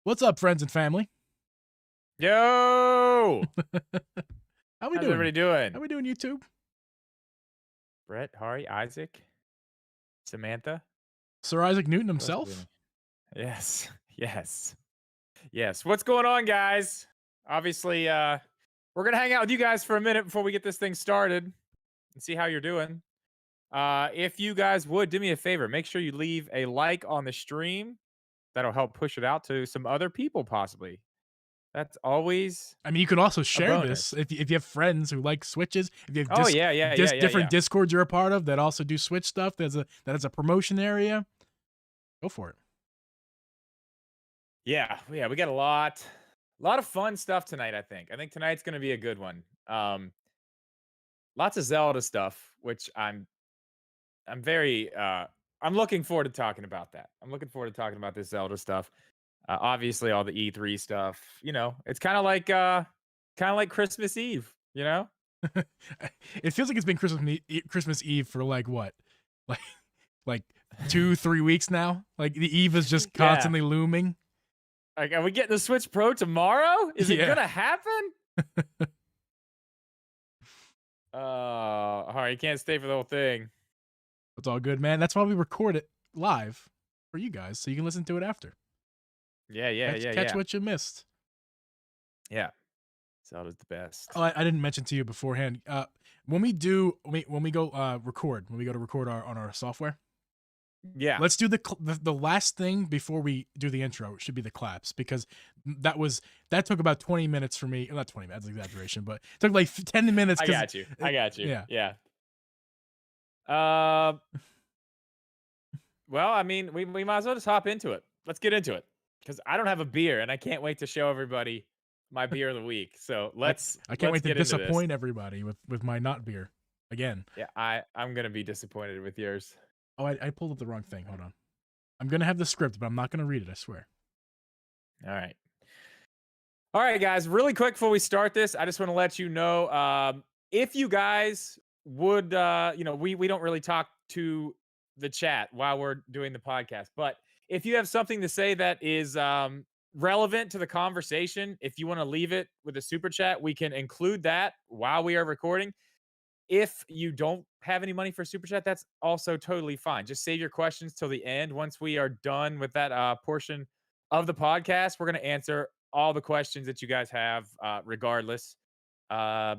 What's up, friends and family? Yo! How we How's doing? everybody doing? How we doing, YouTube? Brett, Hari, Isaac, Samantha? Sir Isaac Newton Who else is himself? in it? Yes. Yes. Yes. What's going on, guys? Obviously, we're gonna hang out with you guys for a minute before we get this thing started and see how you're doing. If you guys would do me a favor, make sure you leave a like on the stream. That'll help push it out to some other people, possibly. That's always I mean, you can also a share this bonus. if you have friends who like Switches. If you have Oh yeah, yeah, yeah, yeah, different yeah. Discords you're a part of that also do Switch stuff. That has a promotion area. Go for it. Yeah, yeah, we got a lot of fun stuff tonight, I think tonight's going to be a good one. Lots of Zelda stuff, which I'm very I'm looking forward to talking about that. I'm looking forward to talking about this Zelda stuff. Obviously all the E3 stuff, it's kind of like Christmas Eve, you know? It feels like it's been Christmas Eve for like what, like like 2-3 weeks now. Like the Eve is just Yeah. constantly looming. Like, are we getting the Switch Pro tomorrow? Is it Yeah, going to happen? All right, you can't stay for the whole thing. it's all good, man. That's why we record it live for you guys, so you can listen to it after. Yeah, yeah, yeah, Catch yeah. what you missed. Yeah. Zelda's the best. Oh, I didn't mention to you beforehand. When we go record, when we go to record on our software, Yeah. let's do the last thing before we do the intro. It should be the claps because that took about 20 minutes for me. Not 20 minutes, that's an exaggeration, but it took like 10 minutes. I got you. I got you. Yeah. Yeah. Uh, well, I mean, we might as well just hop into it. Let's get into it because I don't have a beer and I can't wait to show everybody my beer of the week. So I can't let's wait to get into this. disappoint everybody with my not beer again. Yeah, I'm gonna be disappointed with yours. Oh, I pulled up the wrong thing. Hold on. I'm gonna have the script, but I'm not gonna read it. I swear. All right. All right, guys. Really quick before we start this, I just want to let you know if you guys would, we don't really talk to the chat while we're doing the podcast, but if you have something to say that is relevant to the conversation, if you want to leave it with a super chat, we can include that while we are recording. If you don't have any money for super chat, that's also totally fine. Just save your questions till the end. Once we are done with that portion of the podcast, we're going to answer all the questions that you guys have, regardless. Uh,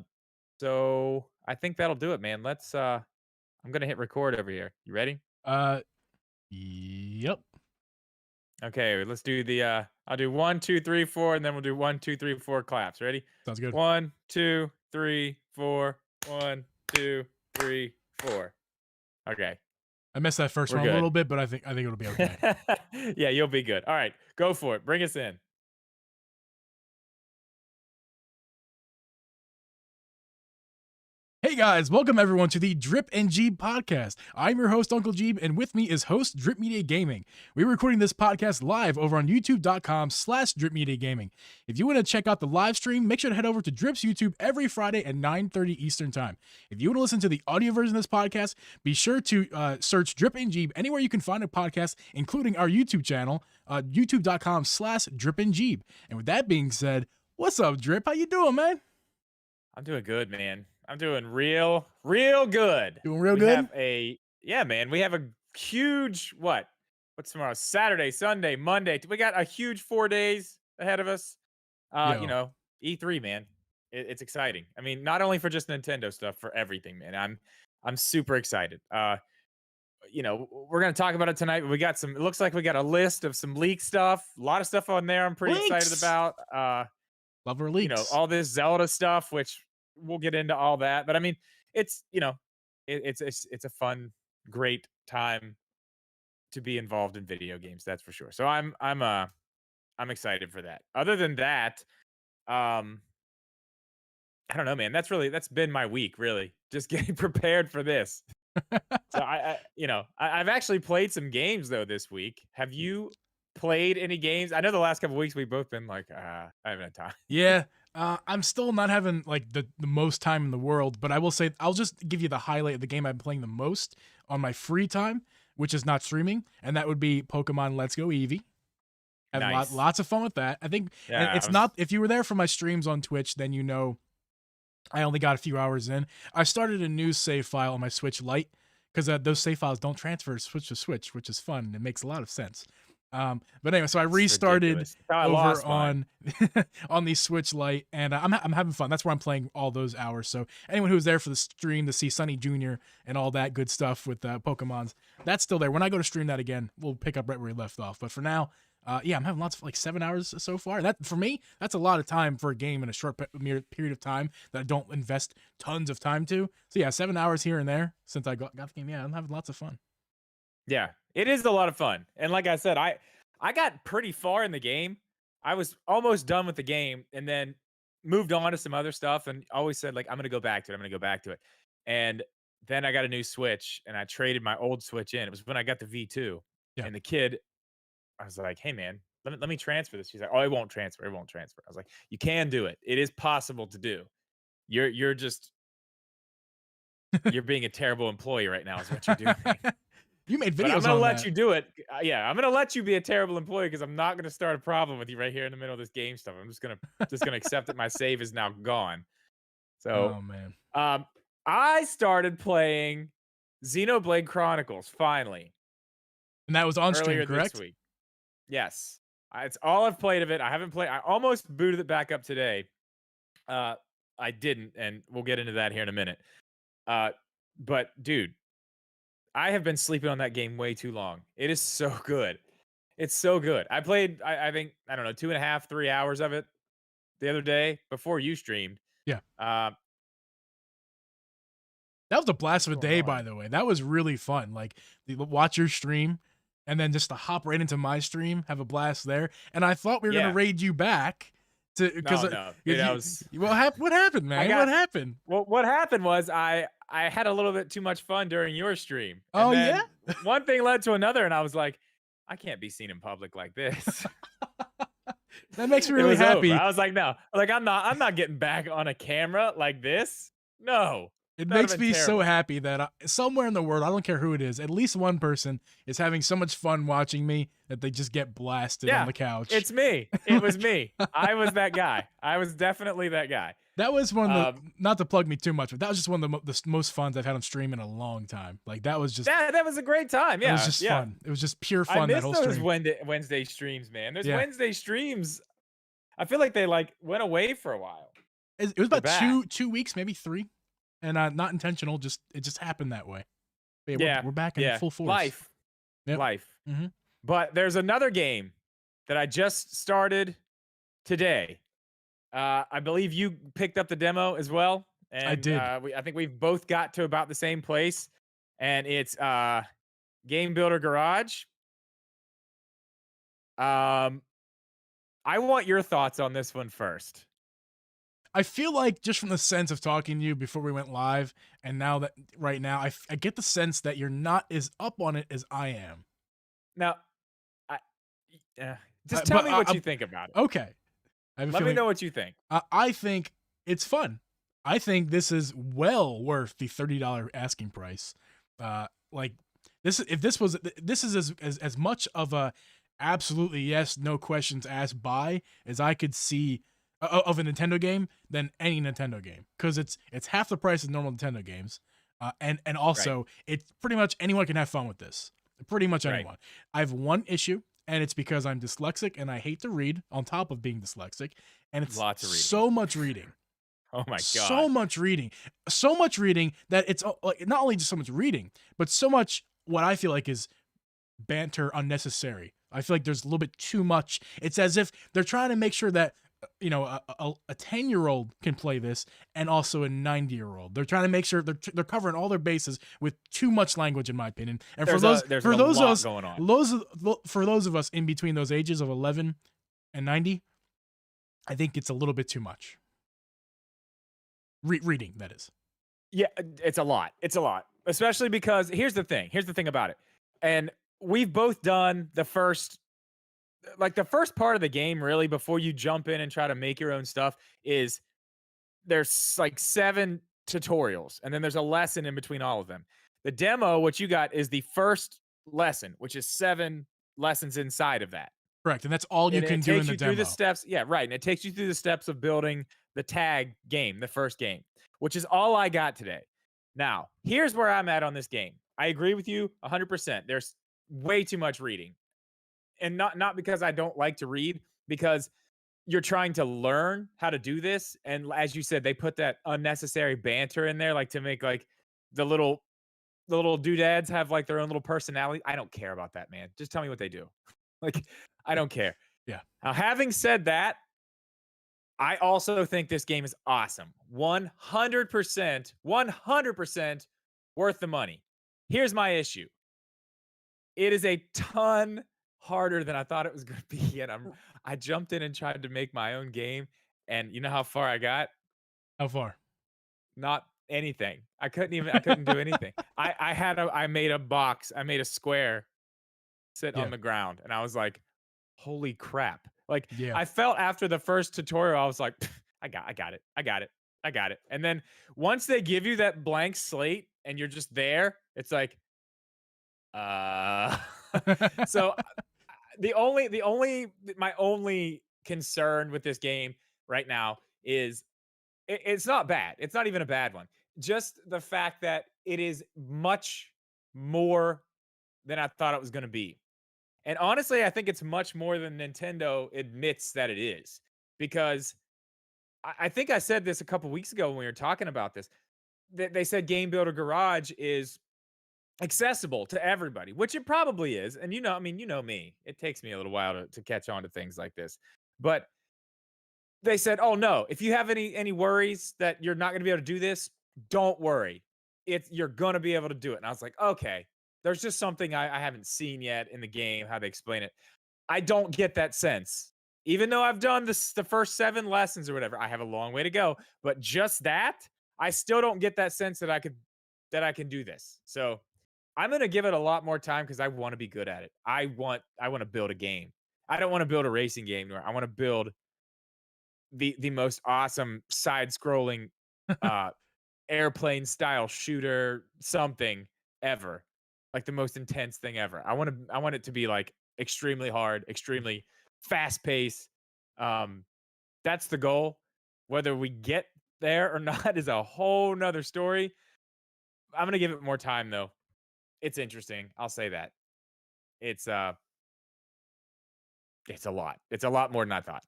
so I think that'll do it, man. I'm going to hit record over here. You ready? Yep. Okay, let's do I'll do 1, 2, 3, 4, and then we'll do 1, 2, 3, 4 claps. Ready? Sounds good. 1, 2, 3, 4. 1, 2, 3, 4. Okay. I missed that first We're one a good. little bit, but I think it'll be okay. Yeah, you'll be good. All right, go for it. Bring us in. Hey guys, welcome everyone to the Drip and Geeb podcast. I'm your host, Uncle Geeb, and with me is host Drip Media Gaming. We're recording this podcast live over on youtube.com/Drip Media Gaming. If you want to check out the live stream, make sure to head over to Drip's YouTube every Friday at 9:30 Eastern Time. If you want to listen to the audio version of this podcast, be sure to search Drip and Geeb anywhere you can find a podcast, including our YouTube channel, youtube.com/Drip and Geeb. And with that being said, what's up, Drip? How you doing, man? I'm doing good, man. I'm doing real good. Doing real we good? Have man. We have a huge What's tomorrow? Saturday, Sunday, Monday. We got a huge 4 days ahead of us. Yo. E3, man. It's exciting. I mean, not only for just Nintendo stuff, for everything, man. I'm super excited. We're gonna talk about it tonight. But it looks like we got a list of some leak stuff. A lot of stuff on there. I'm pretty excited Leaks! about. Love our leaks. All this Zelda stuff, which we'll get into all that. But I mean, it's it's a fun, great time to be involved in video games. That's for sure. So I'm excited for that. Other than that, I don't know, man. That's been my week, really. Just getting prepared for this. So I've actually played some games though this week. Have you played any games? I know the last couple weeks we've both been like, I haven't had time. Yeah, I'm still not having like the most time in the world, but I will say I'll just give you the highlight of the game I'm playing the most on my free time, which is not streaming, and that would be Pokemon Let's Go Eevee. Had Nice. lots of fun with that. I think, and Yeah, it's not, if you were there for my streams on Twitch, then you know I only got a few hours in. I started a new save file on my Switch Lite because those save files don't transfer Switch to Switch, which is fun. It makes a lot of sense. But anyway, so I it's restarted ridiculous. That's how I over lost mine. on on the Switch Lite, and I'm having fun. That's where I'm playing all those hours. So anyone who was there for the stream to see Sunny Jr. and all that good stuff with Pokemon's, that's still there. When I go to stream that again, we'll pick up right where we left off. But for now, yeah, I'm having lots of like 7 hours so far. That for me, that's a lot of time for a game in a short period of time that I don't invest tons of time to. So yeah, 7 hours here and there since I got the game. Yeah, I'm having lots of fun. Yeah, it is a lot of fun. And like I said, I got pretty far in the game. I was almost done with the game and then moved on to some other stuff and always said like I'm going to go back to it. I'm going to go back to it. And then I got a new Switch and I traded my old Switch in. It was when I got the V2. Yeah. And the kid, I was like, "Hey man, let me transfer this." She's like, "Oh, it won't transfer. It won't transfer." I was like, "You can do it. It is possible to do. You're just you're being a terrible employee right now is what you're doing." You made But I'm videos gonna on let that. you do it. Yeah, I'm gonna let you be a terrible employee because I'm not gonna start a problem with you right here in the middle of this game stuff. I'm just gonna accept that my save is now gone. So, Oh man. um, I started playing Xenoblade Chronicles finally And that was on stream, earlier this correct? week. Yes, it's all I've played of it. I haven't played. I almost booted it back up today. Uh, I didn't, and we'll get into that here in a minute. Uh, but dude, I have been sleeping on that game way too long. It is so good. It's so good. I played, I think, I don't know, 2.5, 3 hours of it the other day before you streamed. Yeah. Uh, That was a blast what's of a going day, by on? the way. That was really fun. Like, watch your stream and then just to hop right into my stream, have a blast there. And I thought we were gonna Yeah. raid you back to because No, no, dude, I was. what happened, I man? What got. happened? Well, what happened was I had a little bit too much fun during your stream, and Oh yeah, then one thing led to another, and I was like, I can't be seen in public like this. that makes me It really was over. happy. I was like, no, like I'm not getting back on a camera like this. No, It that would makes have been me so terrible. happy that somewhere in the world, I don't care who it is, at least one person is having so much fun watching me that they just get blasted on Yeah, the couch. it's me. It was Like, me. I was that guy. I was definitely that guy. that was one of the, Um, not to plug me too much, but that was just one of the most fun I've had on stream in a long time. Like that was just that was a great time. That was Yeah, just yeah. fun. It was just pure I fun, that miss whole those stream. Wednesday streams, man. There's Yeah. Wednesday streams. I feel like they like went away for a while. It was They're about back. 2 weeks, maybe 3, and not intentional, just it just happened that way. But yeah, Yeah, we're back in yeah. full force. Life, Yep. life. Mhm. But there's another game that I just started today. I believe you picked up the demo as well, I and did. I think we've both got to about the same place. And it's Game Builder Garage. Um, I want your thoughts on this one first. I feel like just from the sense of talking to you before we went live, and now that right now, I get the sense that you're not as up on it as I am. Now, I, just tell But me what you think about it. okay. I have a Let me feeling. know what you think. I think it's fun. I think this is well worth the $30 asking price. Like this, if this was, this is as much of a absolutely yes, no questions asked buy as I could see of a Nintendo game than any Nintendo game, because it's half the price of normal Nintendo games, and Right, also it's pretty much anyone can have fun with this. Pretty much right. anyone. I have one issue, and it's because I'm dyslexic and I hate to read on top of being dyslexic, and it's Lots of reading. so much reading. Oh my So god. much reading. So much reading that it's like not only just so much reading, but so much what I feel like is banter unnecessary. I feel like there's a little bit too much. It's as if they're trying to make sure that a 10-year-old can play this and also a 90-year-old. They're trying to make sure they're covering all their bases with too much language, in my opinion. And There's a for those of lot us going on. for those of us in between those ages of 11 and 90, I think it's a little bit too much. Reading, that is. Yeah, it's a lot. It's a lot. Especially because here's the thing. Here's the thing about it. And we've both done the first part of the game really before you jump in and try to make your own stuff is there's like 7 tutorials and then there's a lesson in between all of them. The demo, what you got is the first lesson, which is 7 lessons inside of that. Correct. And that's all you And can it do in takes the you through the demo. steps. Yeah, right. And it takes you through the steps of building the tag game, the first game, which is all I got today. Now, here's where I'm at on this game. I agree with you 100%. There's way too much reading. And not because I don't like to read, because you're trying to learn how to do this. And as you said, they put that unnecessary banter in there, like to make like the little the little doodads have like their own little personality. I don't care about that, man. Just tell me what they do. Like, I don't care. Yeah. Now, having said that, I also think this game is awesome. 100%, 100% worth the money. Here's my issue. It is a ton harder than I thought it was going to be, and I jumped in and tried to make my own game, and you know how far I got? How far? Not anything. I couldn't do anything. I made a box, I made a square sit Yeah. on the ground, and I was like, "Holy crap." Like, Yeah. I felt after the first tutorial, I was like, I got it. I got it. I got it." And then once they give you that blank slate and you're just there, it's like, uh so my only concern with this game right now is it's not bad. It's not even a bad one. Just the fact that it is much more than I thought it was going to be. And honestly, I think it's much more than Nintendo admits that it is. Because I think I said this a couple weeks ago when we were talking about this. They said Game Builder Garage is accessible to everybody, which it probably is. And I mean, you know me. It takes me a little while to catch on to things like this. But they said, "Oh no, if you have any worries that you're not going to be able to do this, don't worry. You're going to be able to do it." And I was like, "Okay, there's just something I haven't seen yet in the game, how they explain it." I don't get that sense. Even though I've done the first 7 lessons or whatever, I have a long way to go, but just that, I still don't get that sense that I can do this. So, I'm going to give it a lot more time cuz I want to be good at it. I want to build a game. I don't want to build a racing game. I want to build the most awesome side-scrolling uh airplane style shooter something ever. Like the most intense thing ever. I want it to be like extremely hard, extremely fast paced. Um that's the goal. Whether we get there or not is a whole nother story. I'm gonna give it more time though. It's interesting. I'll say that. It's it's a lot. It's a lot more than I thought.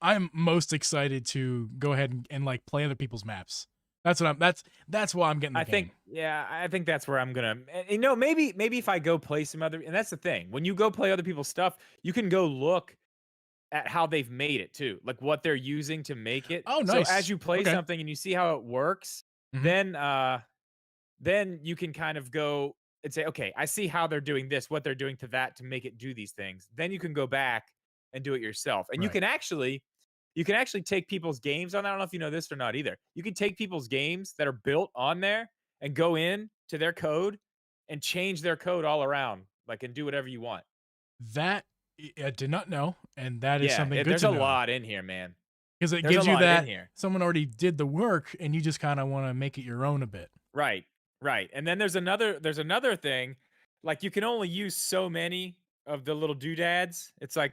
I'm most excited to go ahead and like play other people's maps. That's why I'm getting the I game. think, yeah, I think that's where I'm gonna. Maybe if I go play some other, and that's the thing. When you go play other people's stuff, you can go look at how they've made it too, like what they're using to make it. Oh, So as nice. you play Okay. something and you see how it works, Mhm. then you can kind of go and say, okay, I see how they're doing this, what they're doing to that to make it do these things. Then you can go back and do it yourself, and Right. you can actually take people's games on. I don't know if you know this or not either. You can take people's games that are built on there and go in to their code and change their code all around, like, and do whatever you want. That I did not know, and that is Yeah, something good there's to a know lot in here, man. because it There's a gives you lot in that here. someone already did the work, and you just kind of want to make it your own a bit. Right, right. And then there's another thing, like you can only use so many of the little doodads. It's like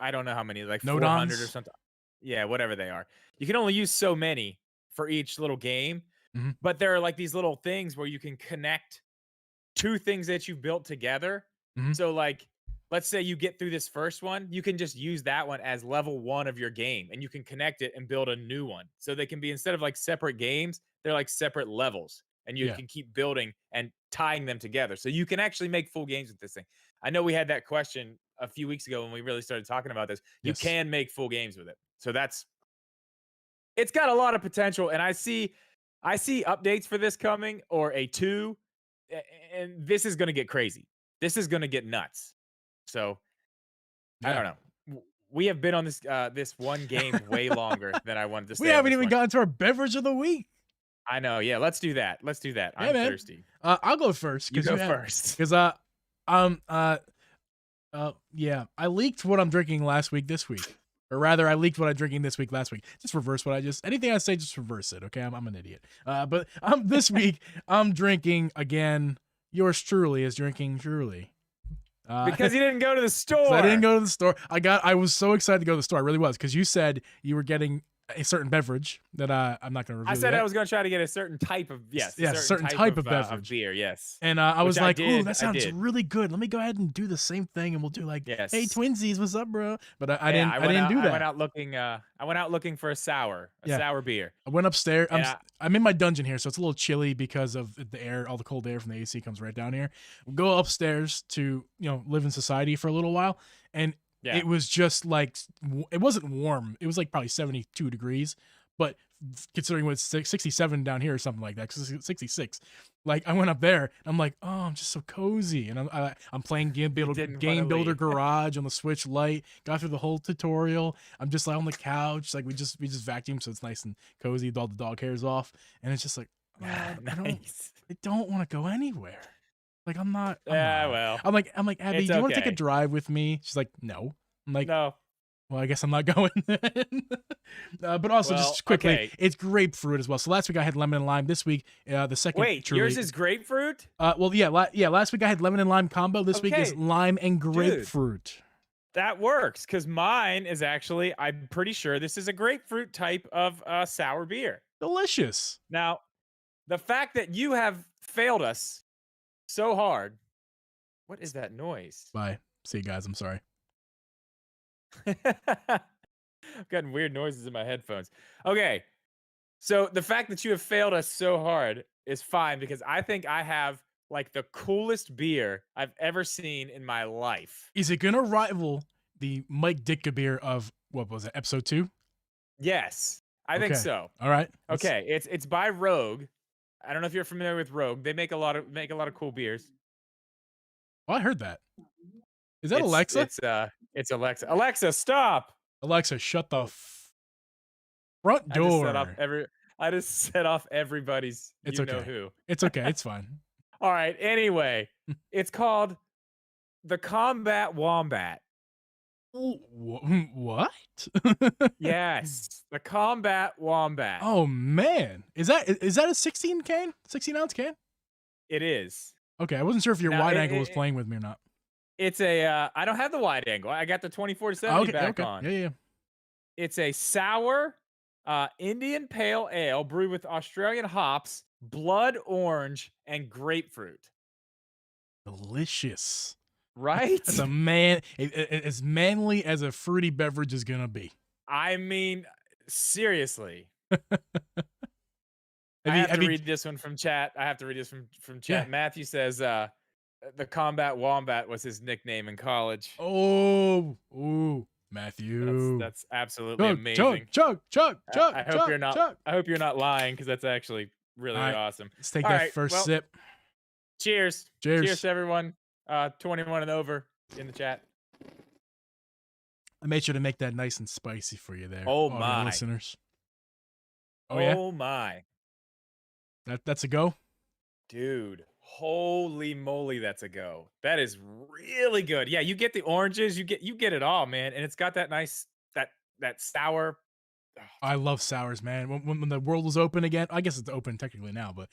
I don't know how many, like 400 or Nodons. something. Yeah, whatever they are. You can only use so many for each little game, Mhm. but there are like these little things where you can connect 2 things that you've built together. Mhm. So, like, let's say you get through this first one, you can just use that one as level 1 of your game, and you can connect it and build a new one. So they can be, instead of like separate games, they're like separate levels, and you Yeah. can keep building and tying them together. So you can actually make full games with this thing. I know we had that question a few weeks ago when we really started talking about this. You Yes. can make full games with it. So it's got a lot of potential, and I see updates for this coming, or a 2, and this is gonna get crazy. This is gonna get nuts. So, I Yeah. don't know. We have been on this one game way longer than I wanted to We stay on haven't this even one. gotten to our beverage of the week. I know, yeah, let's do that. Let's do that. Yeah, I'm man. thirsty. I'll go first You because go first. um uh yeah, I leaked what I'm drinking last week this week. Or rather, I leaked what I'm drinking this week last week. Just reverse what I just anything I say, just reverse it, okay? I'm an idiot. But this week I'm drinking again. Yours truly is drinking truly. Because you didn't go to the store. I didn't go to the store. I was so excited to go to the store. I really was, because you said you were getting a certain beverage that I'm not going to reveal. I said yet. I was going to try to get a certain type of certain type of beverage, of beer. Yes, and I was like, "Ooh, that I sounds did. really good. Let me go ahead and do the same thing, and we'll do like, Yes. hey, twinsies, what's up, bro?" But I Yeah, didn't do that. I went out looking for a sour beer. I went upstairs. And I'm in my dungeon here, so it's a little chilly because of the air. All the cold air from the AC comes right down here. We'll go upstairs to live in society for a little while, and it was just like, it wasn't warm. It was like probably 72 degrees, but considering what it's 67 down here or something like that, 66. Like, I went up there and I'm like, oh, I'm just so cozy, and I'm playing Game Builder Garage on the Switch Lite. Got through the whole tutorial. I'm just like on the couch, like we just vacuumed, so it's nice and cozy with all the dog hairs off, and it's just like, nice. I don't want to go anywhere. Like, I'm like, Abby, do you want to take a drive with me? She's like, no. I'm like, no. Well, I guess I'm not going then. But also, just quickly, it's grapefruit as well. So last week I had lemon and lime. This week, the second. Wait, yours is grapefruit? Well, yeah. Last week I had lemon and lime combo. This week is lime and grapefruit. Dude, that works, because mine is actually, I'm pretty sure this is a grapefruit type of sour beer. Delicious. Now, the fact that you have failed us so hard. What is that noise? Bye. See you guys. I'm sorry. I've gotten weird noises in my headphones. Okay, so the fact that you have failed us so hard is fine, because I think I have like the coolest beer I've ever seen in my life. Is it gonna rival the Mike Ditka beer of, what was it, episode 2? Yes, I think so. All right. Okay, it's by Rogue. I don't know if you're familiar with Rogue. They make a lot of cool beers. Oh, I heard that. Is that Alexa? It's Alexa. Alexa, stop. Alexa, shut the front door. I just set off everybody's. It's okay. Who? It's okay. It's fine. All right. Anyway, it's called the Combat Wombat. What? Yes, the Combat Wombat. Oh man, is that a 16-ounce can? It is. Okay, I wasn't sure if your wide angle was playing with me or not. It's a. I don't have the wide angle. I got the 24-70 back on. Yeah. It's a sour Indian pale ale brewed with Australian hops, blood orange, and grapefruit. Delicious. Right? That's as manly as a fruity beverage is gonna be. I mean, seriously. I have to read this one from chat. Yeah. Matthew says the Combat Wombat was his nickname in college. Oh, Matthew. That's absolutely amazing. Chug. I hope you're not lying, because that's actually really awesome. Let's take that first sip. Cheers. Cheers to everyone. 21 and over in the chat. I made sure to make that nice and spicy for you there. Oh my listeners. Oh my. That's a go? Dude, holy moly, that's a go. That is really good. Yeah, you get the oranges, you get it all, man. And it's got that nice that sour. I love sours, man. When the world was open again, I guess it's open technically now, but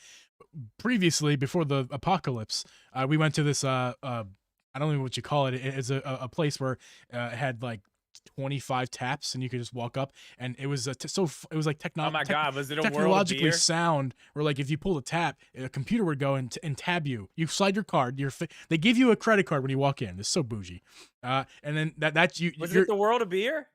previously, before the apocalypse, we went to this I don't know what you call it. It's a place where it had like 25 taps, and you could just walk up, and it was it was like oh my god, was it a technologically world of beer? sound, where like if you pull the tap, a computer would go and tab you. You slide your card. They give you a credit card when you walk in. It's so bougie. And then that's you. Was it the world of beer?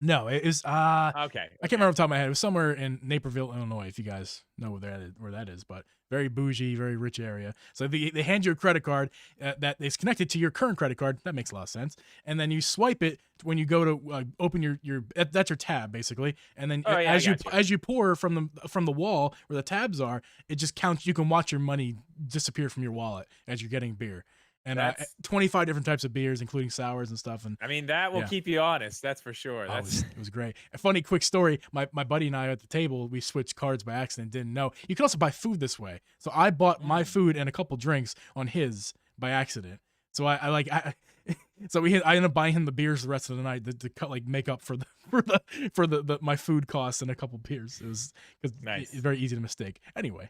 No, it is. Okay. I can't remember off the top of my head. It was somewhere in Naperville, Illinois, if you guys know where that is, but very bougie, very rich area. So they hand you a credit card that is connected to your current credit card. That makes a lot of sense. And then you swipe it when you go to open your that's your tab basically. And then as you pour from the wall where the tabs are, it just counts. You can watch your money disappear from your wallet as you're getting beer. And 25 different types of beers, including sours and stuff. And I mean, that will keep you honest. That's for sure. It was great. A funny quick story. My buddy and I at the table, we switched cards by accident. Didn't know. You can also buy food this way. So I bought my food and a couple drinks on his by accident. So I ended up buying him the beers the rest of the night to make up for the my food costs and a couple beers. It was nice. It's very easy to mistake. Anyway,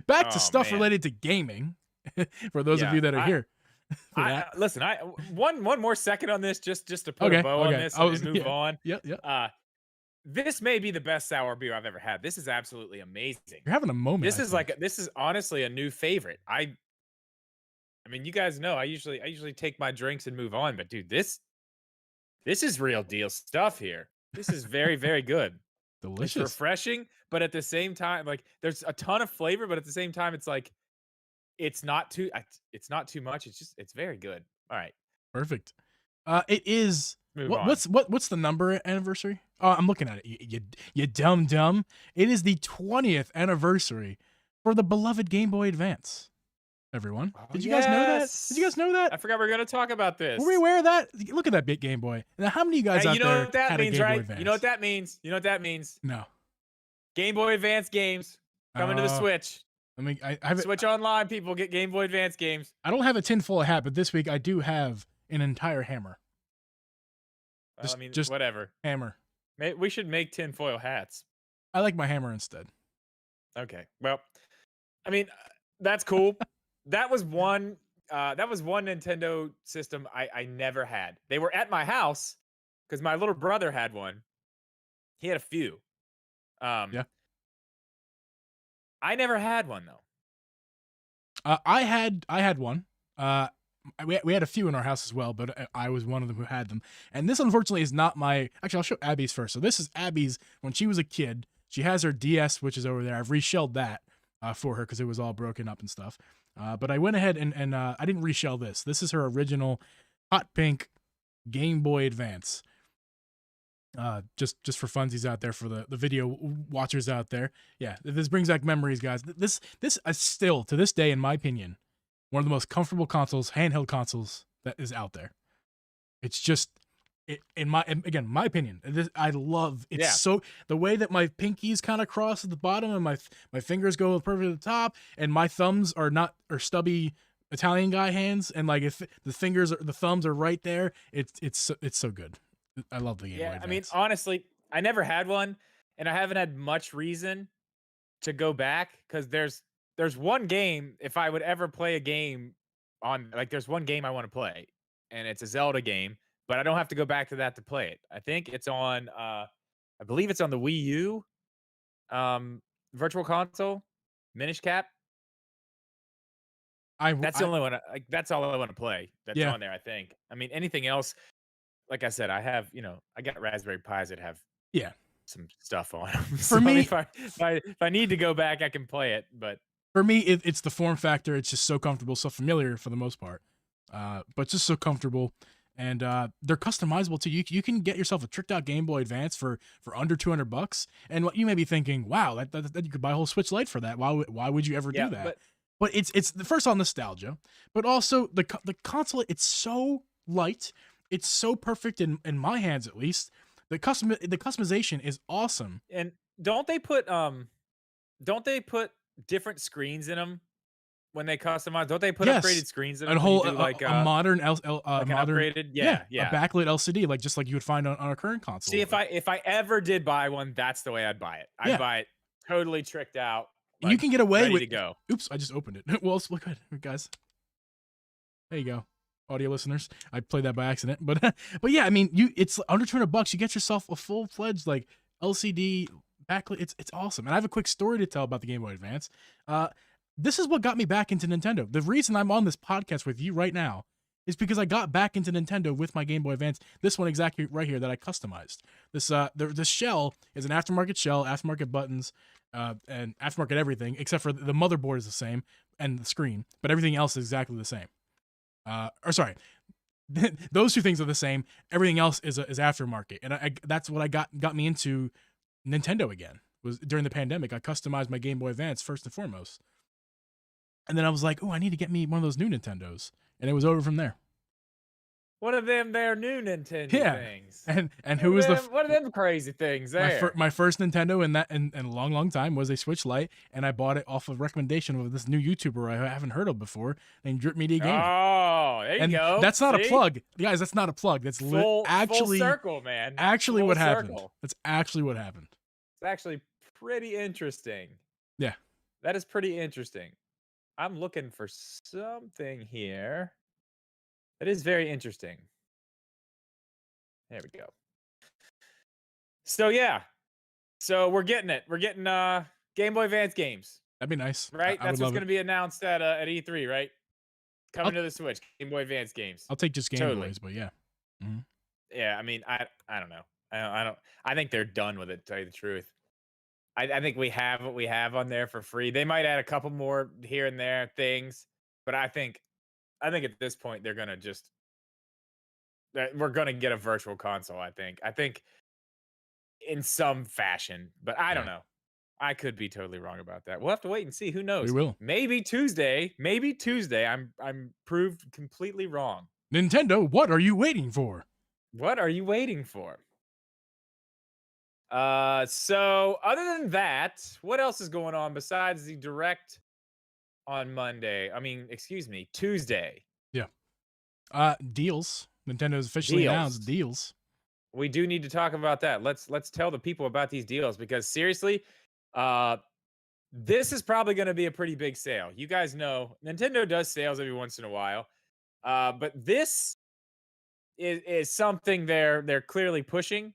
back to stuff related to gaming. For those of you that are here, for that. Listen. One more second on this, just to put a Okay, bow on okay. this I and was move yeah, on. yeah, yeah. Uh, this may be the best sour beer I've ever had. This is absolutely amazing. You're having a moment, This I is think. this is honestly a new favorite. I mean, you guys know I usually take my drinks and move on, but dude, this is real deal stuff here. This is very, very good. It's Delicious. refreshing, but at the same time, like there's a ton of flavor, but at the same time, it's like it's not too much. It's very good. All right, Perfect. It is move on. what's the number anniversary? Oh, I'm looking at it. You dumb dumb. It is the 20th anniversary for the beloved Game Boy Advance. Everyone, Oh did you guys know that? Did you guys yes, know that? I forgot we are gonna talk about Were we this. aware of that? Look at that big Game Boy. Now, how many of you guys Hey, out you know there what that had a means, Game Boy right? You know what Advance? that means. You know what that means. No. Game Boy Advance games coming to the Uh, Switch. I mean, I have it. Switch Online people get Game Boy Advance games. I don't have a tin full of hat, but this week I do have an entire hammer. Well, I mean, Just whatever. hammer. We should make tinfoil hats. I like my hammer instead. Okay. Well, I mean, that's cool. That was one. That was one Nintendo system I never had. They were at my house because my little brother had one. He had a few. Um, Yeah. I never had one though. I had one. We had a few in our house as well, but I was one of them who had them. And this, unfortunately, is not my. Actually, I'll show Abby's first. So this is Abby's when she was a kid. She has her DS, which is over there. I've reshelled that for her because it was all broken up and stuff. But I went ahead and I didn't reshell this. This is her original hot pink Game Boy Advance. Just for funsies out there, for the video watchers out there. Yeah, this brings back memories, guys. This is still, to this day, in my opinion, one of the most comfortable consoles, handheld consoles that is out there. It's just, in my, again, my opinion. I love it's Yeah. so the way that my pinkies kind of cross at the bottom and my fingers go perfectly to the top, and my thumbs are stubby Italian guy hands, and like if the thumbs are right there, it's so good. I love the Game Boy Yeah. I mean, Advance. honestly, I never had one, and I haven't had much reason to go back because there's one game. If I would ever play a game on, like, there's one game I want to play, and it's a Zelda game, but I don't have to go back to that to play it. I think it's on I believe it's on the Wii U um virtual console, Minish Cap. That's the I only one that's all I want to play that's yeah, on there, I think. I mean, anything else, like I said, I have, I got Raspberry Pis that have yeah. some stuff on them. So For I mean, me, if I need to go back, I can play it, but it's the form factor. It's just so comfortable, so familiar for the most part, but just so comfortable. And they're customizable too. You can get yourself a tricked out Game Boy Advance for under $200. And what you may be thinking, wow, that you could buy a whole Switch Lite for that. Why would you ever yeah, do that? but But it's the first on nostalgia, but also the console. It's so light. It's so perfect in my hands, at least. The customization is awesome. and don't they put different screens in them when they customize? Don't they put Yes, upgraded screens in a them when you whole do a modern like an modern upgraded? yeah, Yeah, a yeah. backlit LCD, like just like you would find on a current See, console. if I ever did buy one, that's the way I'd buy it. I'd Yeah, buy it totally tricked out, and you like can get away ready with. to go. Oops, I just opened it. Well, look good, guys. There you go, audio listeners. I played that by accident, but but yeah, I mean, it's under $200. You get yourself a full fledged like LCD backlit. It's awesome. And I have a quick story to tell about the Game Boy Advance. This is what got me back into Nintendo. The reason I'm on this podcast with you right now is because I got back into Nintendo with my Game Boy Advance. This one exactly right here that I customized. The shell is an aftermarket shell, aftermarket buttons, and aftermarket everything except for the motherboard is the same and the screen, but everything else is exactly the same. Or sorry, those two things are the same. Everything else is aftermarket, and that's what got me into Nintendo again. Was during the pandemic. I customized my Game Boy Advance first and foremost, and then I was like, "Oh, I need to get me one of those new Nintendos," and it was over from there. What are them there new Nintendo Yeah, things? and who was What are them crazy things there? my first Nintendo in a long time was a Switch Lite, and I bought it off of recommendation of this new YouTuber I haven't heard of before named Drip Media Gaming. Oh, there you And go. that's not a See? plug, guys. That's not a plug. That's Full circle, man. actually Full what happened. circle. That's actually what happened. It's actually pretty interesting. Yeah. That is pretty interesting. I'm looking for something here. That is very interesting. There we go. So yeah, so we're getting it. We're getting Game Boy Advance games, That'd be nice. right? I would That's what's love going it. to be announced at E3, right? I'll Coming to the Switch, Game Boy Advance games. I'll take just Game Totally. Boys, but yeah. Mhm. Yeah, I mean, I don't know. I don't. I think they're done with it. To tell you the truth, I think we have what we have on there for free. They might add a couple more here and there things, but I think at this point they're gonna just that we're gonna get a virtual console. I think in some fashion, but I don't Yeah, know. I could be totally wrong about that. We'll have to wait and see. Who we knows? will. Maybe Tuesday. Maybe Tuesday. I'm proved completely wrong. Nintendo, what are you waiting for? What are you waiting for? So other than that, what else is going on besides the direct on Monday? I mean, excuse me, Tuesday. Yeah. Deals. Nintendo's officially announced Deals. deals. We do need to talk about that. Let's tell the people about these deals because seriously, uh this is probably going to be a pretty big sale. You guys know Nintendo does sales every once in a while. But this is something they're clearly pushing.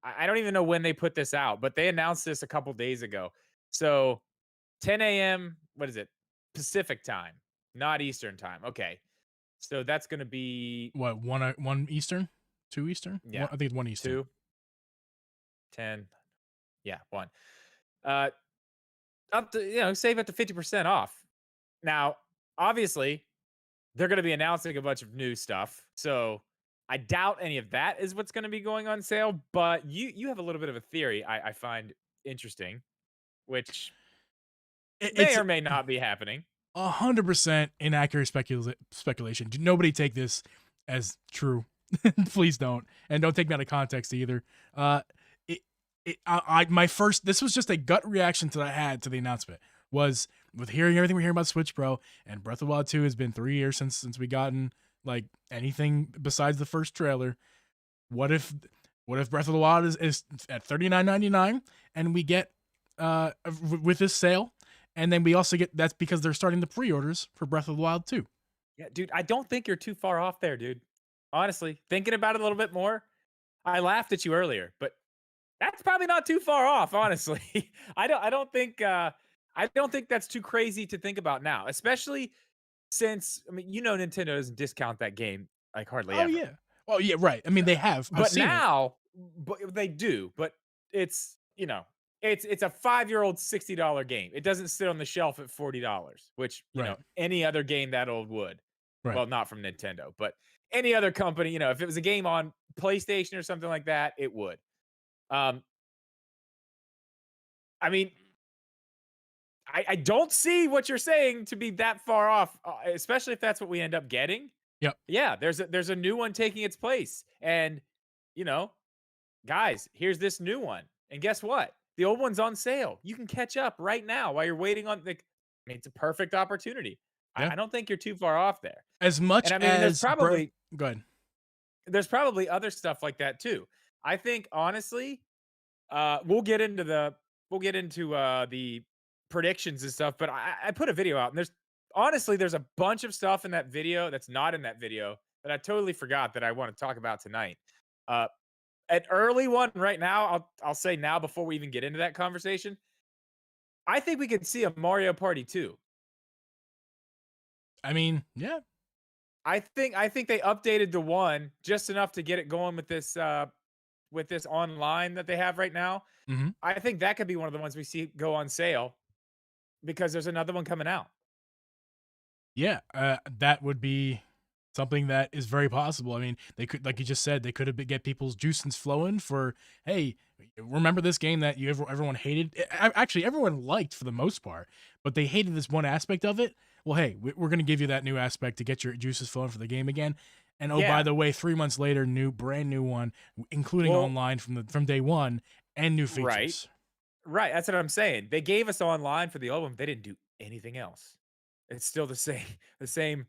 I don't even know when they put this out, but they announced this a couple days ago. So 10 a.m. What is it? Pacific time, not Eastern time. Okay, so that's going to be What, one Eastern? Two Eastern? yeah, I think it's one Eastern. 2, 10, yeah, 1. Uh, up to save up to 50% off. Now, obviously, they're going to be announcing a bunch of new stuff. So I doubt any of that is what's going to be going on sale. But you have a little bit of a theory I find interesting, which may It's or may not be happening. 100% inaccurate speculation. Nobody take this as true. Please don't, and don't take me out of context either. It, my first. This was just a gut reaction that I had to the announcement. Was with hearing everything we're hearing about Switch Pro and Breath of the Wild 2 has been 3 years since we gotten like anything besides the first trailer. What if Breath of the Wild is at $39.99 and we get with this sale, and then we also get that's because they're starting the pre-orders for Breath of the Wild 2. Yeah, dude, I don't think you're too far off there, dude. Honestly, thinking about it a little bit more, I laughed at you earlier, but that's probably not too far off, honestly. I don't think that's too crazy to think about now, especially since I mean, Nintendo doesn't discount that game like hardly Oh ever. yeah. Oh yeah, right. I mean, they have. I've But seen it. now, but they do, but it's, it's a 5-year-old $60 game. It doesn't sit on the shelf at $40, which, Right. any other game that old would. Right. Well, not from Nintendo, but any other company, if it was a game on PlayStation or something like that, it would. Um, I mean, I don't see what you're saying to be that far off, especially if that's what we end up getting. Yep. Yeah, there's a new one taking its place, and you know, guys, here's this new one, and guess what? The old one's on sale. You can catch up right now while you're waiting on the. I mean, it's a perfect opportunity. Yeah. I don't think you're too far off there, As and much I mean, as go ahead. there's probably other stuff like that too. I think honestly, we'll get into the predictions and stuff, but I put a video out, and there's a bunch of stuff in that video that's not in that video that I totally forgot that I want to talk about tonight. Uh, an early one right now, I'll say now before we even get into that conversation. I think we could see a Mario Party 2. I mean, yeah. I think they updated the one just enough to get it going with this online that they have right now. Hmm. I think that could be one of the ones we see go on sale because there's another one coming out. Yeah. That would be something that is very possible. I mean, they could, like you just said, they could have get people's juices flowing for, hey, remember this game that everyone hated? Actually, everyone liked for the most part, but they hated this one aspect of it. Well, hey, we're going to give you that new aspect to get your juices flowing for the game again. And oh, by Yeah. the way, 3 months later, brand new one, including Well, online from day one and new right. features. Right. That's what I'm saying. They gave us online for the old one. They didn't do anything else. It's still the same, the same,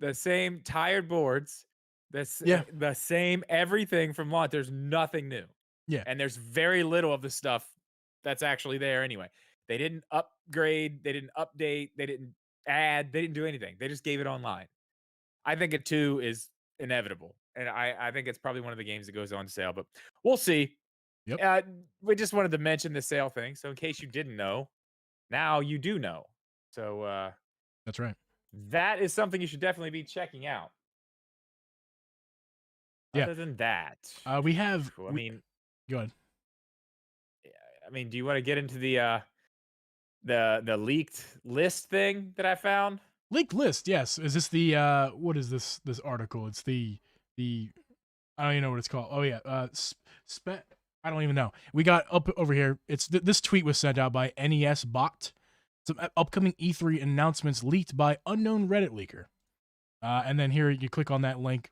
the same tired boards, Yeah, the same everything from launch. There's nothing new. yeah, And there's very little of the stuff that's actually there anyway. They didn't upgrade, they didn't update, they didn't add, they didn't do anything. They just gave it online. I think a 2 is inevitable, and I think it's probably one of the games that goes on sale, but we'll see. Yep, Uh, we just wanted to mention the sale thing, so in case you didn't know, now you do know. So, that's right. that is something you should definitely be checking out. Yeah, Other than that, we have I mean go ahead. I mean, do you wanna get into the leaked list thing that I found? Linked list, yes. Is this the what is this article? It's the I don't even know what it's called. Oh yeah, I don't even know. We got up over here. It's this tweet was sent out by NES Bot. Some upcoming E3 announcements leaked by unknown Reddit leaker. And then here you click on that link,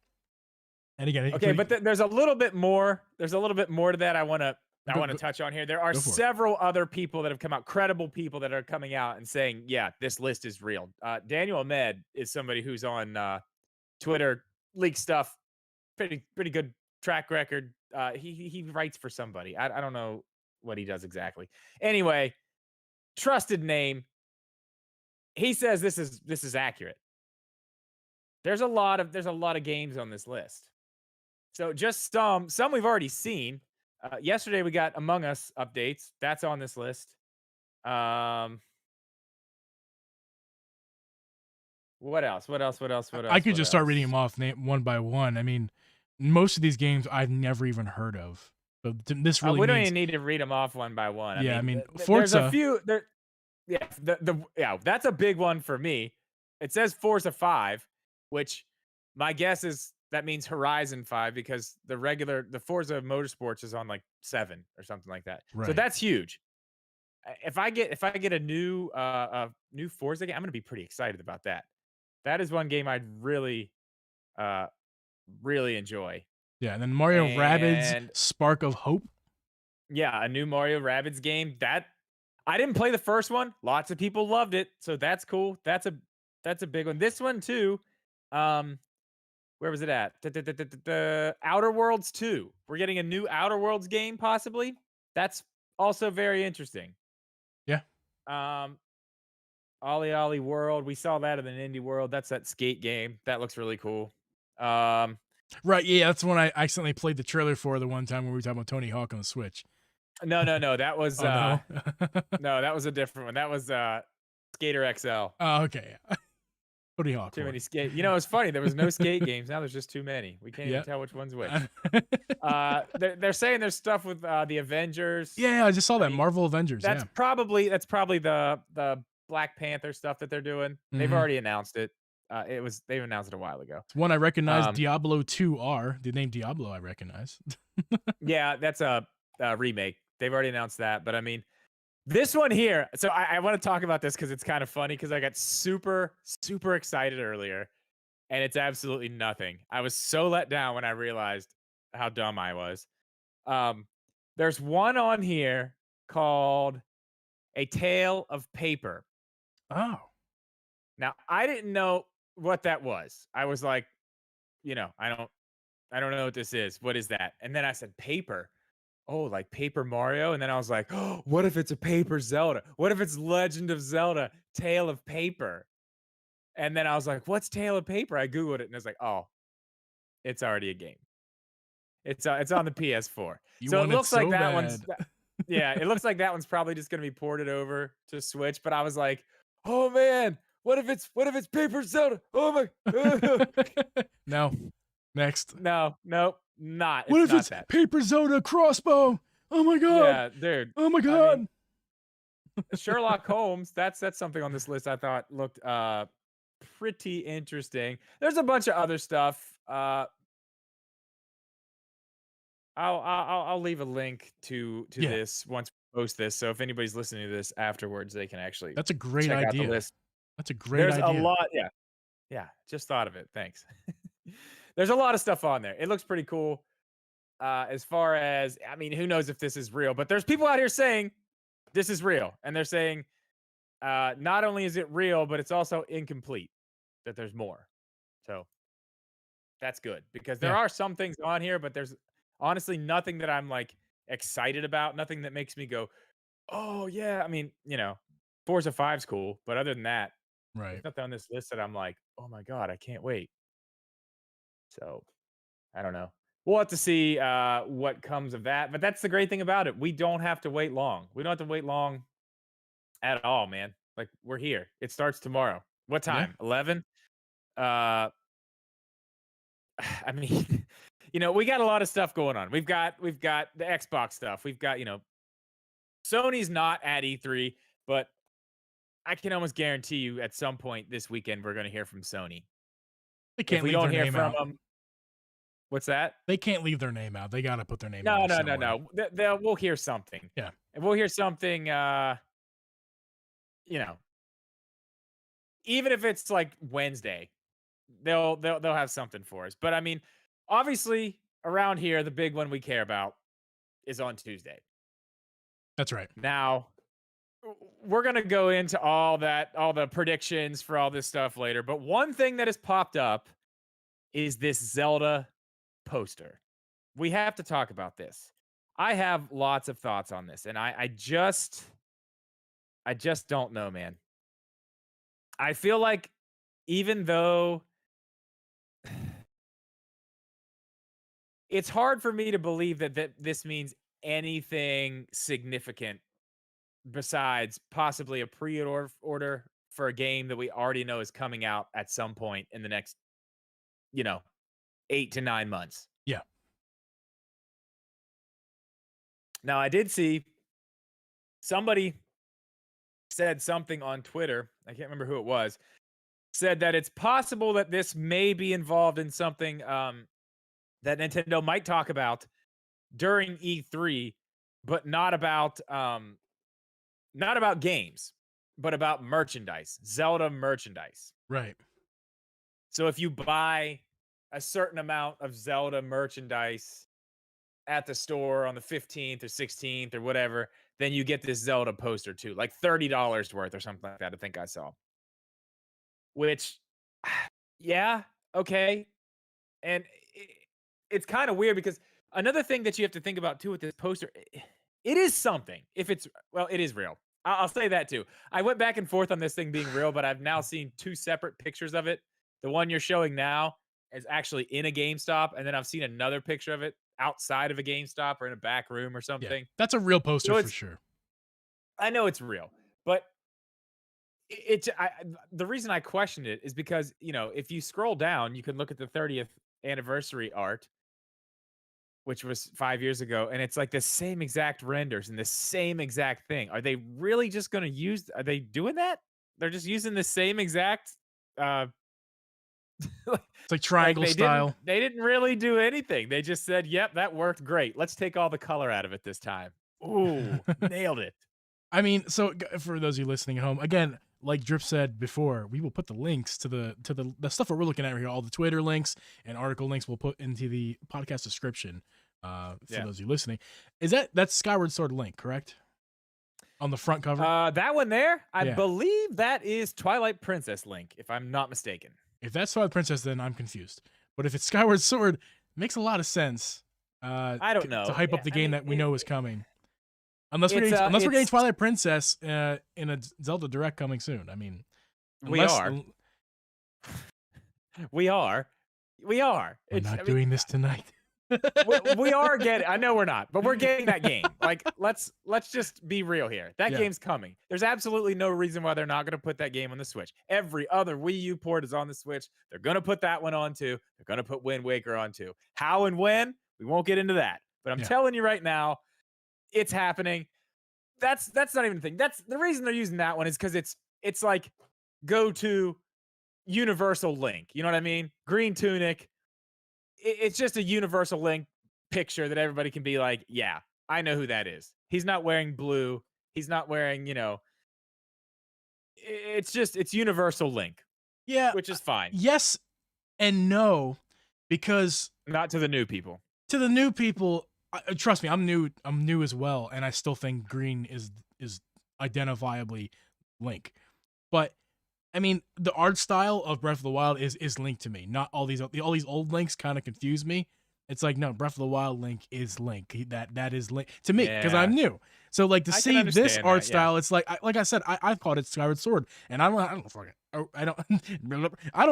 and again, Okay, but there's a little bit more. There's a little bit more to that I go, wanna go, touch on here. There are go for it. several other people that have come out, credible people that are coming out and saying, "Yeah, this list is real." Daniel Ahmed is somebody who's on Twitter, leaks stuff, pretty good track record. He writes for somebody. I don't know what he does exactly. Anyway, trusted name. He says this is accurate. There's a lot of games on this list. So just some we've already seen. Yesterday we got Among Us updates. That's on this list. Um, what else? What else? What else? What I else? could What just start reading else? them off one by one. I mean, most of these games I've never even heard of. So this really We don't means, even need to read them off one by one. I yeah. I mean, mean, there's a Forza, few. There, yeah, yeah, that's a big one for me. It says Forza 5, which my guess is that means Horizon 5 because the Forza Motorsports is on like 7 or something like that. So right? that's huge. If I get a new Forza game, I'm gonna be pretty excited about that. That is one game I'd uh really enjoy. Yeah, and then Mario Rabbids And Spark of Hope. yeah, a new Mario Rabbids game. That I didn't play the first one. Lots of people loved it, so that's cool. That's a big one. This one too. Um, where was it at? The Outer Worlds 2. We're getting a new Outer Worlds game, possibly. That's also very interesting. Yeah, Um, Ollie Ollie World. We saw that in an indie world. That's that skate game. That looks really cool. Um, right. Yeah, that's the one I accidentally played the trailer for the one time when we were talking about Tony Hawk on the Switch. no, no, no. That was Oh no. no, that was a different one. That was Skater XL. Oh, okay. Yeah. Tony Hawk Too one. many skate. You know, it's funny. There was no skate games. Now there's just too many. We can't even Yeah. tell which one's which. They're saying there's stuff with the Avengers. Yeah, I just saw I that mean, Marvel Avengers. that's Yeah. probably the Black Panther stuff that they're doing. They've Hmm. already announced it. They've announced it a while ago. It's one I recognize. Um, Diablo 2R. The name Diablo I recognize. yeah, that's a remake. They've already announced that. But I mean, this one here. So I want to talk about this because it's kind of funny because I got super super excited earlier, and it's absolutely nothing. I was so let down when I realized how dumb I was. Um, there's one on here called A Tale of Paper. Oh. Now, I didn't know what that was. I was like, I don't know what this is. What is that? And then I said paper. Oh, like Paper Mario. And then I was like, oh, what if it's a Paper Zelda? What if it's Legend of Zelda Tale of Paper? And then I was like, what's Tale of Paper? I Googled it and it's like, oh, it's already a game. It's on the PS4. You So it want it looks like so that bad. yeah, it looks like that one's probably just gonna be ported over to Switch. But I was like, oh man, what if it's Paper Zelda? Oh my No. Next. no, nope, not. What It's if not it's that. Paper Zelda crossbow? Oh my god. Yeah, dude. Oh my I mean, god. Sherlock Holmes, that's something on this list I thought looked pretty interesting. There's a bunch of other stuff. I'll leave a link to Yeah, this once we post this. So if anybody's listening to this afterwards, they can actually that's a great check out the idea. list. That's a great There's a idea. lot. Yeah, yeah. Just thought of it. Thanks. There's a lot of stuff on there. It looks pretty cool. As far as I mean, who knows if this is real? But there's people out here saying this is real, and they're saying not only is it real, but it's also incomplete. That there's more. So that's good because there Yeah. are some things on here, but there's honestly nothing that I'm like excited about. Nothing that makes me go, "Oh yeah." I mean, Forza 5's cool, but other than that, there's Right. nothing on this list that I'm like, "Oh my god, I can't wait." So I don't know. We'll have to see what comes of that. But that's the great thing about it. We don't have to wait long. We don't have to wait long at all, man. Like we're here. It starts tomorrow. What Yeah. time? 11? Uh I mean, we got a lot of stuff going on. We've got the Xbox stuff. We've got, Sony's not at E3, but I can almost guarantee you at some point this weekend we're going to hear from Sony. They If can't we leave don't their hear name from out. them, what's that? They can't leave their name out. They got to put their name in No, there no, no, somewhere. no. We'll hear something. Yeah. And we'll hear something you know, even if it's like Wednesday, they'll have something for us. But I mean, obviously around here the big one we care about is on Tuesday. That's right. Now, we're going to go into all the predictions for all this stuff later, but one thing that has popped up is this Zelda poster. We have to talk about this. I have lots of thoughts on this, and I just don't know, man. I feel like even though it's hard for me to believe that this means anything significant besides possibly a pre-order for a game that we already know is coming out at some point in the next, you know, 8 to 9 months. Yeah. Now, I did see somebody said something on Twitter. I can't remember who it was. Said that it's possible that this may be involved in something that Nintendo might talk about during E3, but not about games, but about merchandise, Zelda merchandise. Right. So if you buy a certain amount of Zelda merchandise at the store on the 15th or 16th or whatever, then you get this Zelda poster too, like $30 worth or something like that. I think I saw. Which, yeah, okay. And it's kind of weird because another thing that you have to think about too with this poster, it is something. If it's, well, it is real. I'll say that too. I went back and forth on this thing being real, but I've now seen two separate pictures of it. The one you're showing now is actually in a GameStop, and then I've seen another picture of it outside of a GameStop or in a back room or Yeah. something. That's a real poster So for sure. I know it's real, but the reason I questioned it is because, if you scroll down, you can look at the 30th anniversary art, which was 5 years ago, and it's like the same exact renders and the same exact thing. Are they really just going to are they doing that? They're just using the same exact It's like triangle style. They didn't really do anything. They just said, "Yep, that worked great. Let's take all the color out of it this time." Ooh, nailed it. I mean, so for those of you listening at home, again, like Drip said before, we will put the links to the stuff that we're looking at right here, all the Twitter links and article links we'll put into the podcast description for those of you listening. Is that's Skyward Sword link, correct? On the front cover? That one there, I Yeah. believe that is Twilight Princess link, if I'm not mistaken. If that's Twilight Princess, then I'm confused. But if it's Skyward Sword, it makes a lot of sense. I don't know. To hype up the game that we know is coming. Unless we're It's, getting Twilight Princess in a Zelda Direct coming soon. I mean, we are. We're not doing this tonight. we are getting. I know we're not, but we're getting that game. Like, let's just be real here. That game's coming. There's absolutely no reason why they're not going to put that game on the Switch. Every other Wii U port is on the Switch. They're going to put that one on too. They're going to put Wind Waker on too. How and when, we won't get into that. But I'm telling you right now, it's happening. That's not even the thing. That's the reason they're using that one is because it's like go to Universal Link. You know what I mean? Green tunic. It's just a Universal Link picture that everybody can be like, yeah, I know who that is. He's not wearing blue. He's not wearing, it's Universal Link. Yeah. Which is fine. Yes and no, because not to the new people. To the new people, trust me, I'm new as well, and I still think green is identifiably Link. But I mean, the art style of Breath of the Wild is Link to me. Not all these old Links kind of confuse me. It's like, no, Breath of the Wild Link is Link. That is Link to me because I'm new. So like to see this art style, it's like I said, I've called it Skyward Sword, and I don't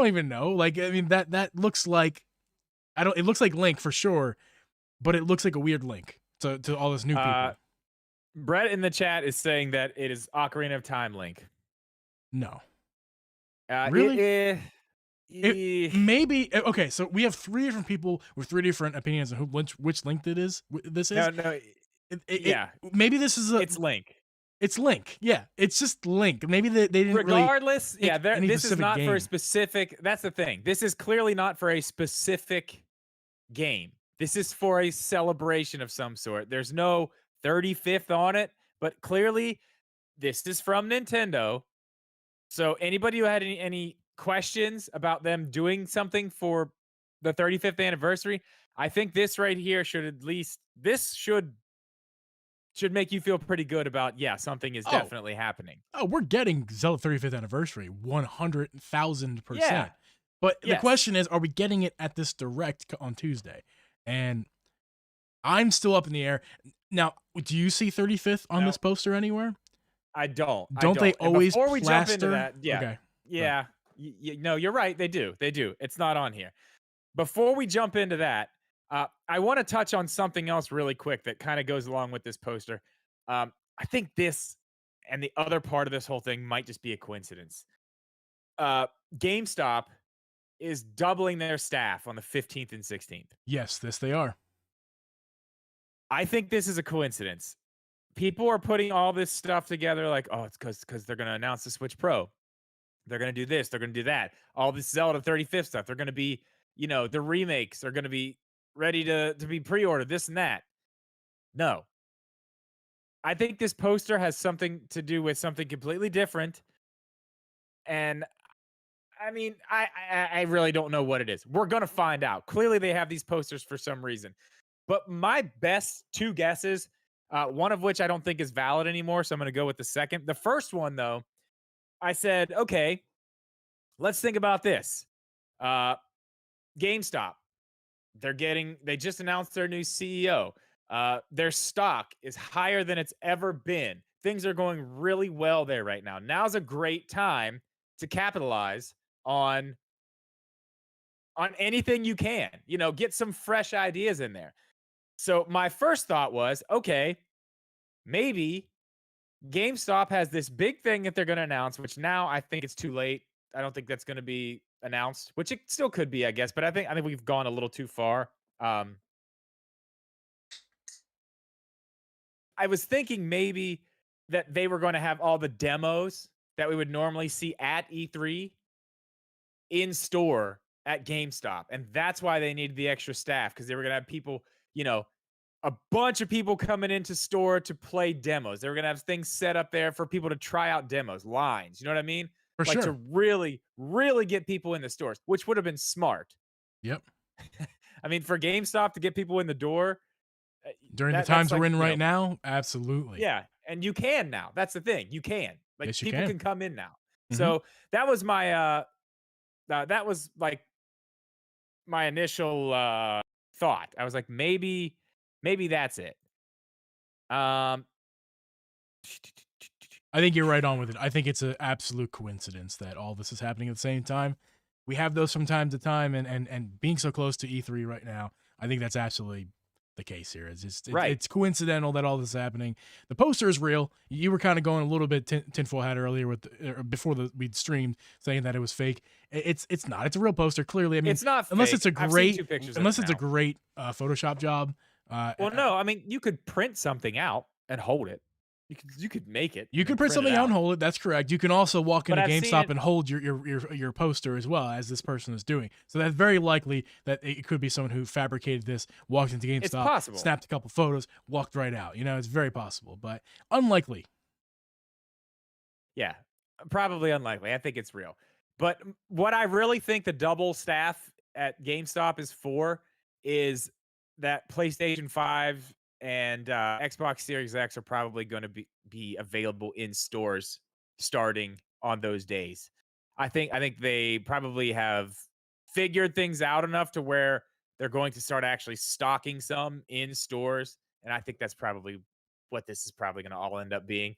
even know. Like, I mean, that looks like I don't. It looks like Link for sure, but it looks like a weird Link to all those new people. Brett in the chat is saying that it is Ocarina of Time Link. No, It really. is. It maybe okay. So we have 3 different people with 3 different opinions on which Link that is. This is. No. It Yeah, maybe this is a. it's Link. It's Link. Yeah, it's just Link. Maybe they didn't really Regardless, yeah, pick any this is specific not for a game. specific. That's the thing. This is clearly not for a specific game. This is for a celebration of some sort. There's no 35th on it, but clearly this is from Nintendo. So anybody who had any questions about them doing something for the 35th anniversary, I think this right here should at least this should make you feel pretty good about something is Oh, definitely happening. oh, we're getting Zelda 35th anniversary 100,000%. Yeah. But the Yes. question is, are we getting it at this direct on Tuesday? And I'm still up in the air. Now, do you see 35th on this poster anywhere? I don't. Don't they And always before we jump into plaster? that, Okay. yeah, no, you're right. They do. They do. It's not on here. Before we jump into that, I want to touch on something else really quick that kind of goes along with this poster. I think this and the other part of this whole thing might just be a coincidence. GameStop is doubling their staff on the 15th and 16th. Yes, this they are. I think this is a coincidence. People are putting all this stuff together like, oh, it's because they're going to announce the Switch Pro. They're going to do this. They're going to do that. All this Zelda 35th stuff. They're going to be, the remakes are going to be ready to be pre-ordered, this and that. No. I think this poster has something to do with something completely different. And I mean, I really don't know what it is. We're going to find out. Clearly, they have these posters for some reason. But my best 2 guesses, one of which I don't think is valid anymore, so I'm going to go with the second. The first one, though, I said, okay, let's think about this. GameStop, they just announced their new CEO. Their stock is higher than it's ever been. Things are going really well there right now. Now's a great time to capitalize on anything you can. Get some fresh ideas in there. So my first thought was, okay, maybe GameStop has this big thing that they're going to announce, which now I think it's too late. I don't think that's going to be announced, which it still could be, I guess. But I think we've gone a little too far. I was thinking maybe that they were going to have all the demos that we would normally see at E3 in store at GameStop, and that's why they needed the extra staff, because they were going to have people, a bunch of people coming into store to play demos. They were going to have things set up there for people to try out demos, lines. You know what I mean? For Like sure. to really, really get people in the stores, which would have been smart. Yep. I mean, for GameStop to get people in the door during the times we're in right now, absolutely. Yeah, and you can now. That's the thing. You can. Like Yes, you people can. can come in now. Mhm. So that was my that was like my initial thought. I was like, maybe that's it. I think you're right on with it. I think it's an absolute coincidence that all this is happening at the same time. We have those from time to time, and being so close to E3 right now, I think that's absolutely the case here. It's just Right. It's coincidental that all this is happening. The poster is real. You were kind of going a little bit tinfoil hat earlier with before we'd streamed, saying that it was fake. It's not. It's a real poster. Clearly, I mean, It's not unless fake. it's a I've seen great 2 pictures of it unless it's a now. great Photoshop job. Well, no, I mean, you could print something out and hold it. You could make it. You and then can print something it out and hold it. That's correct. You can also walk But into I've seen GameStop it- and hold your poster as well, as this person is doing. So that's very likely that it could be someone who fabricated this, walked into It's GameStop, possible. snapped a couple photos, walked right out. It's very possible, but unlikely. Yeah, probably unlikely. I think it's real. But what I really think the double staff at GameStop is for is that PlayStation 5 and Xbox Series X are probably going to be available in stores starting on those days. I think they probably have figured things out enough to where they're going to start actually stocking some in stores, and I think that's probably what this is probably going to all end up being.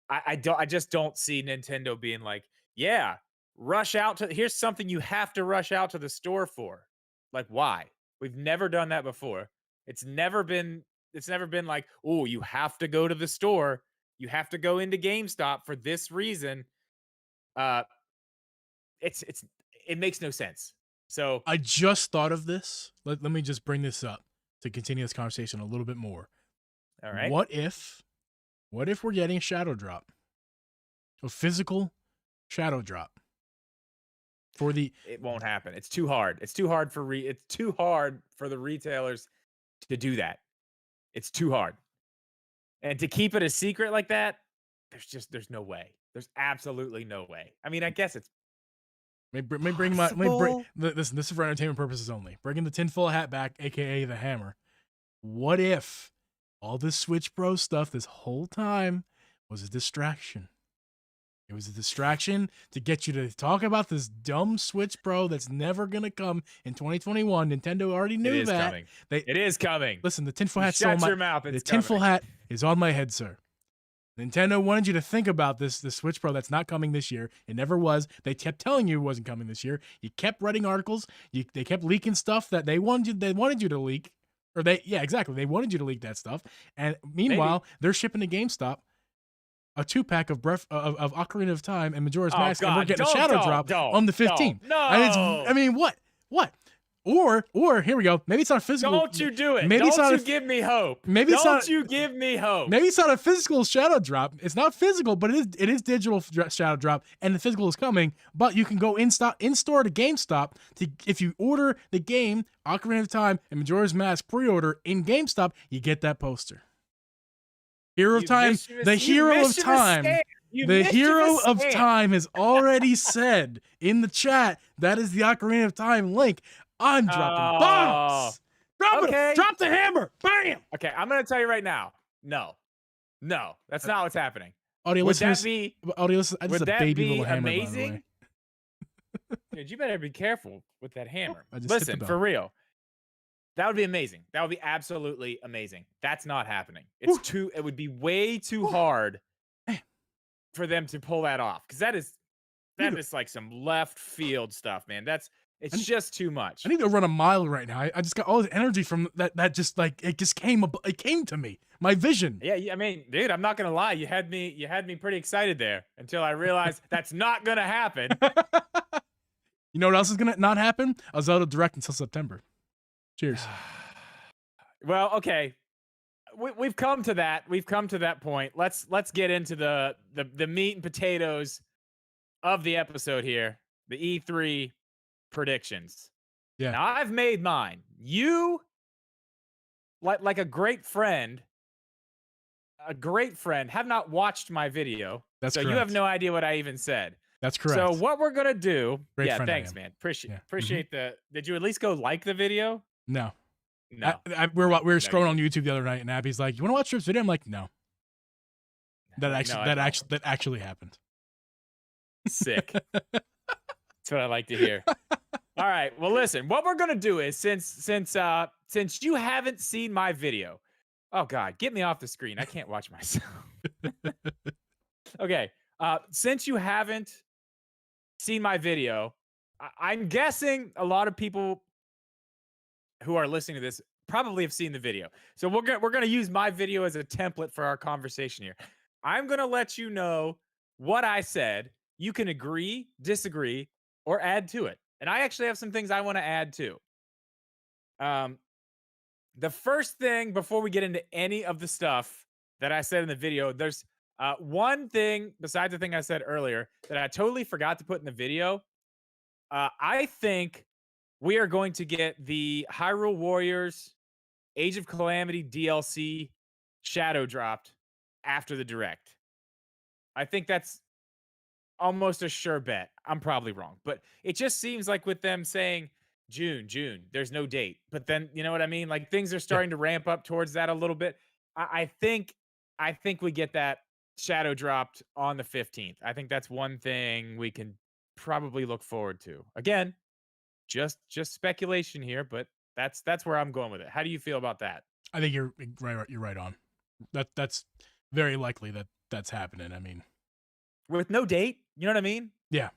I just don't see Nintendo being like, yeah, rush out to here's something you have to rush out to the store for. Like, why? We've never done that before. It's never been like, oh, you have to go to the store. You have to go into GameStop for this reason. Uh it's it makes no sense. So I just thought of this. Let me just bring this up to continue this conversation a little bit more. all right. What if we're getting a shadow drop? A physical shadow drop for the It won't happen. It's too hard. It's too hard for the retailers to do that. It's too hard. And to keep it a secret like that, there's no way. There's absolutely no way. I mean, I guess it's may bring listen, this is for entertainment purposes only. Bringing the tinfoil hat back, aka the hammer. What if all this Switch Pro stuff this whole time was a distraction? It was a distraction to get you to talk about this dumb Switch Pro that's never going to come in 2021. Nintendo already knew that. Coming. It is coming. Listen, the tinfoil hat's Shut your mouth. The tinfoil hat is on my head, sir. Nintendo wanted you to think about the Switch Pro that's not coming this year. It never was. They kept telling you it wasn't coming this year. You kept writing articles. They kept leaking stuff that they wanted you to leak. Exactly. They wanted you to leak that stuff. And meanwhile, they're shipping to GameStop a 2-pack of Ocarina of Time and Majora's Mask, and we're getting a shadow drop on the 15th. No. I mean, what? Or here we go. Maybe it's not a physical. Don't you do it. Maybe give me hope. You give me hope. Maybe it's not a physical shadow drop. It's not physical, but it is digital shadow drop, and the physical is coming. But you can go in store to GameStop if you order the game Ocarina of Time and Majora's Mask pre-order in GameStop, you get that poster. Hero of Time, the hero of time. The hero of time has already said in the chat that is the Ocarina of Time link. I'm dropping bombs. Drop the hammer. Bam. Okay, I'm going to tell you right now. No, that's not what's happening. Audio listeners, I just would a that baby be little hammer, amazing? Dude, you better be careful with that hammer. I just Listen, for real. That would be amazing. That would be absolutely amazing. That's not happening. It would be way too hard for them to pull that off, because that is like some left field stuff, man. It's just too much. I need to run a mile right now. I just got all this energy from that just like it came to me. My vision. Yeah, I mean, dude, I'm not gonna lie. You had me pretty excited there until I realized that's not gonna happen. You know what else is gonna not happen? A Zelda Direct until September. Cheers. Well, okay. We've come to that. We've come to that point. Let's get into the meat and potatoes of the episode here. The E3 predictions. Yeah. Now I've made mine. You, like a great friend, have not watched my video. That's so correct. You have no idea what I even said. That's correct. So what we're gonna do? Great friend thanks, man. Appreciate the. Did you at least go like the video? No. No. We were scrolling on YouTube the other night, and Abby's like, "You want to watch Drip's video?" I'm like, "No." That actually happened. Sick. That's what I like to hear. All right. Well, listen. What we're gonna do is since you haven't seen my video. Oh God, get me off the screen. I can't watch myself. Okay. Since you haven't seen my video, I'm guessing a lot of people who are listening to this probably have seen the video. So we're gonna use my video as a template for our conversation here. I'm gonna let you know what I said. You can agree, disagree, or add to it. And I actually have some things I want to add too. The first thing before we get into any of the stuff that I said in the video, there's one thing besides the thing I said earlier that I totally forgot to put in the video. I think we are going to get the Hyrule Warriors Age of Calamity DLC shadow dropped after the Direct. I think that's almost a sure bet. I'm probably wrong, but it just seems like with them saying June, there's no date. But then, you know what I mean? Like things are starting to ramp up towards that a little bit. I think we get that shadow dropped on the 15th. I think that's one thing we can probably look forward to. Again, just speculation here, but that's where I'm going with it. How do you feel about that? I think you're right on. That's very likely that's happening. I mean, with no date, you know what I mean? Yeah.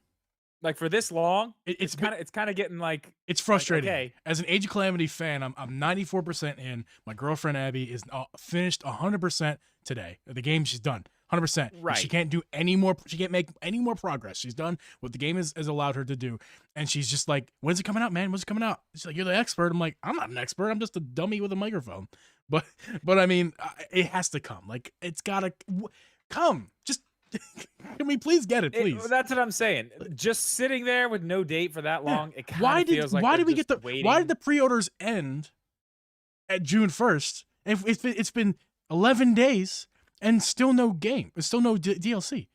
Like for this long, It's it's kind of getting like frustrating. okay, As an Age of Calamity fan, I'm 94% in. My girlfriend Abby is finished 100% today. The game she's done 100%. And she right. can't do any more. She can't make any more progress. She's done what the game has allowed her to do. And she's just like, "When's it coming out, man? When's it coming out?" She's like, "You're the expert." I'm like, "I'm not an expert. I'm just a dummy with a microphone." But I mean, it has to come. Like it's gotta come. Just can we please get it, please? That's what I'm saying. Just sitting there with no date for that Yeah. long, it kind of feels like why they're did we just get waiting. why did the pre-orders end at June 1st? It's been 11 days and still no game. There's still no DLC.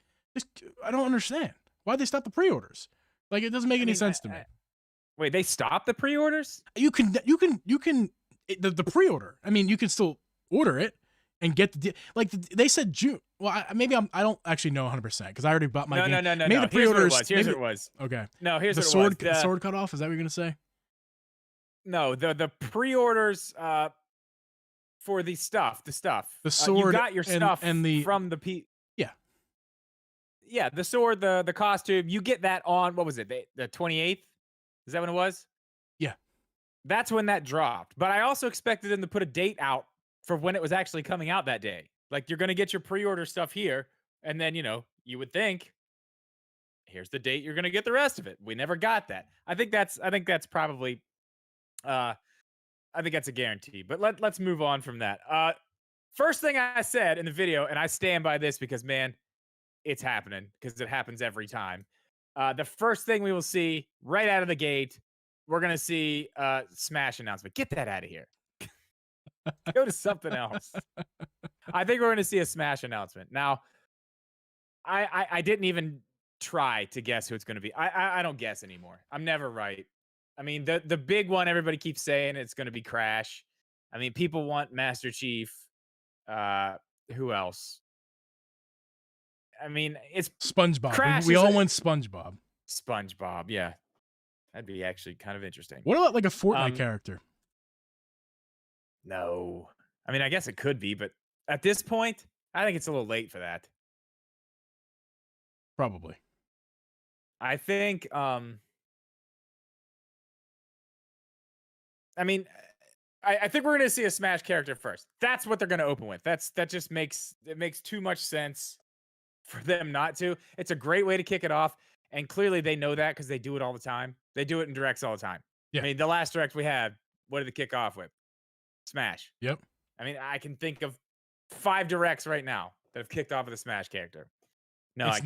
I don't understand. Why they stop the pre-orders? Like it doesn't make any sense to me. Wait, they stopped the pre-orders? You can the pre-order. I mean, you can still order it and get they said June. Well, I don't actually know 100% because I already bought my game. No. Maybe the pre-orders. Here's what it was. Okay. No, here's the what sword, it was. The sword cut off. Is that what you're gonna say? No, the pre-orders for the stuff. The sword. You got your stuff and the from the Yeah. Yeah, the sword, the costume. You get that on what was it? The 28th? Is that when it was? Yeah. That's when that dropped. But I also expected them to put a date out for when it was actually coming out that day. Like you're gonna get your pre-order stuff here, and then you would think, here's the date you're gonna get the rest of it. We never got that. I think that's probably I think that's a guarantee. But let's move on from that. First thing I said in the video, and I stand by this because man, it's happening because it happens every time. The first thing we will see right out of the gate, we're gonna see Smash announcement. Get that out of here. Go to something else. I think we're going to see a Smash announcement. Now, I didn't even try to guess who it's going to be. I don't guess anymore. I'm never right. I mean, the big one everybody keeps saying it's going to be Crash. I mean, people want Master Chief. Who else? I mean, it's SpongeBob. Crash. We all want SpongeBob. SpongeBob, yeah. That'd be actually kind of interesting. What about like a Fortnite character? No. I mean, I guess it could be, but at this point, I think it's a little late for that. Probably. I think I mean, I think we're gonna see a Smash character first. That's what they're gonna open with. That just makes too much sense for them not to. It's a great way to kick it off, and clearly they know that because they do it all the time. They do it in directs all the time. Yeah. I mean, the last direct we had, what did they kick off with? Smash. Yep. I mean, I can think of 5 directs right now that have kicked off with a Smash character. No, it's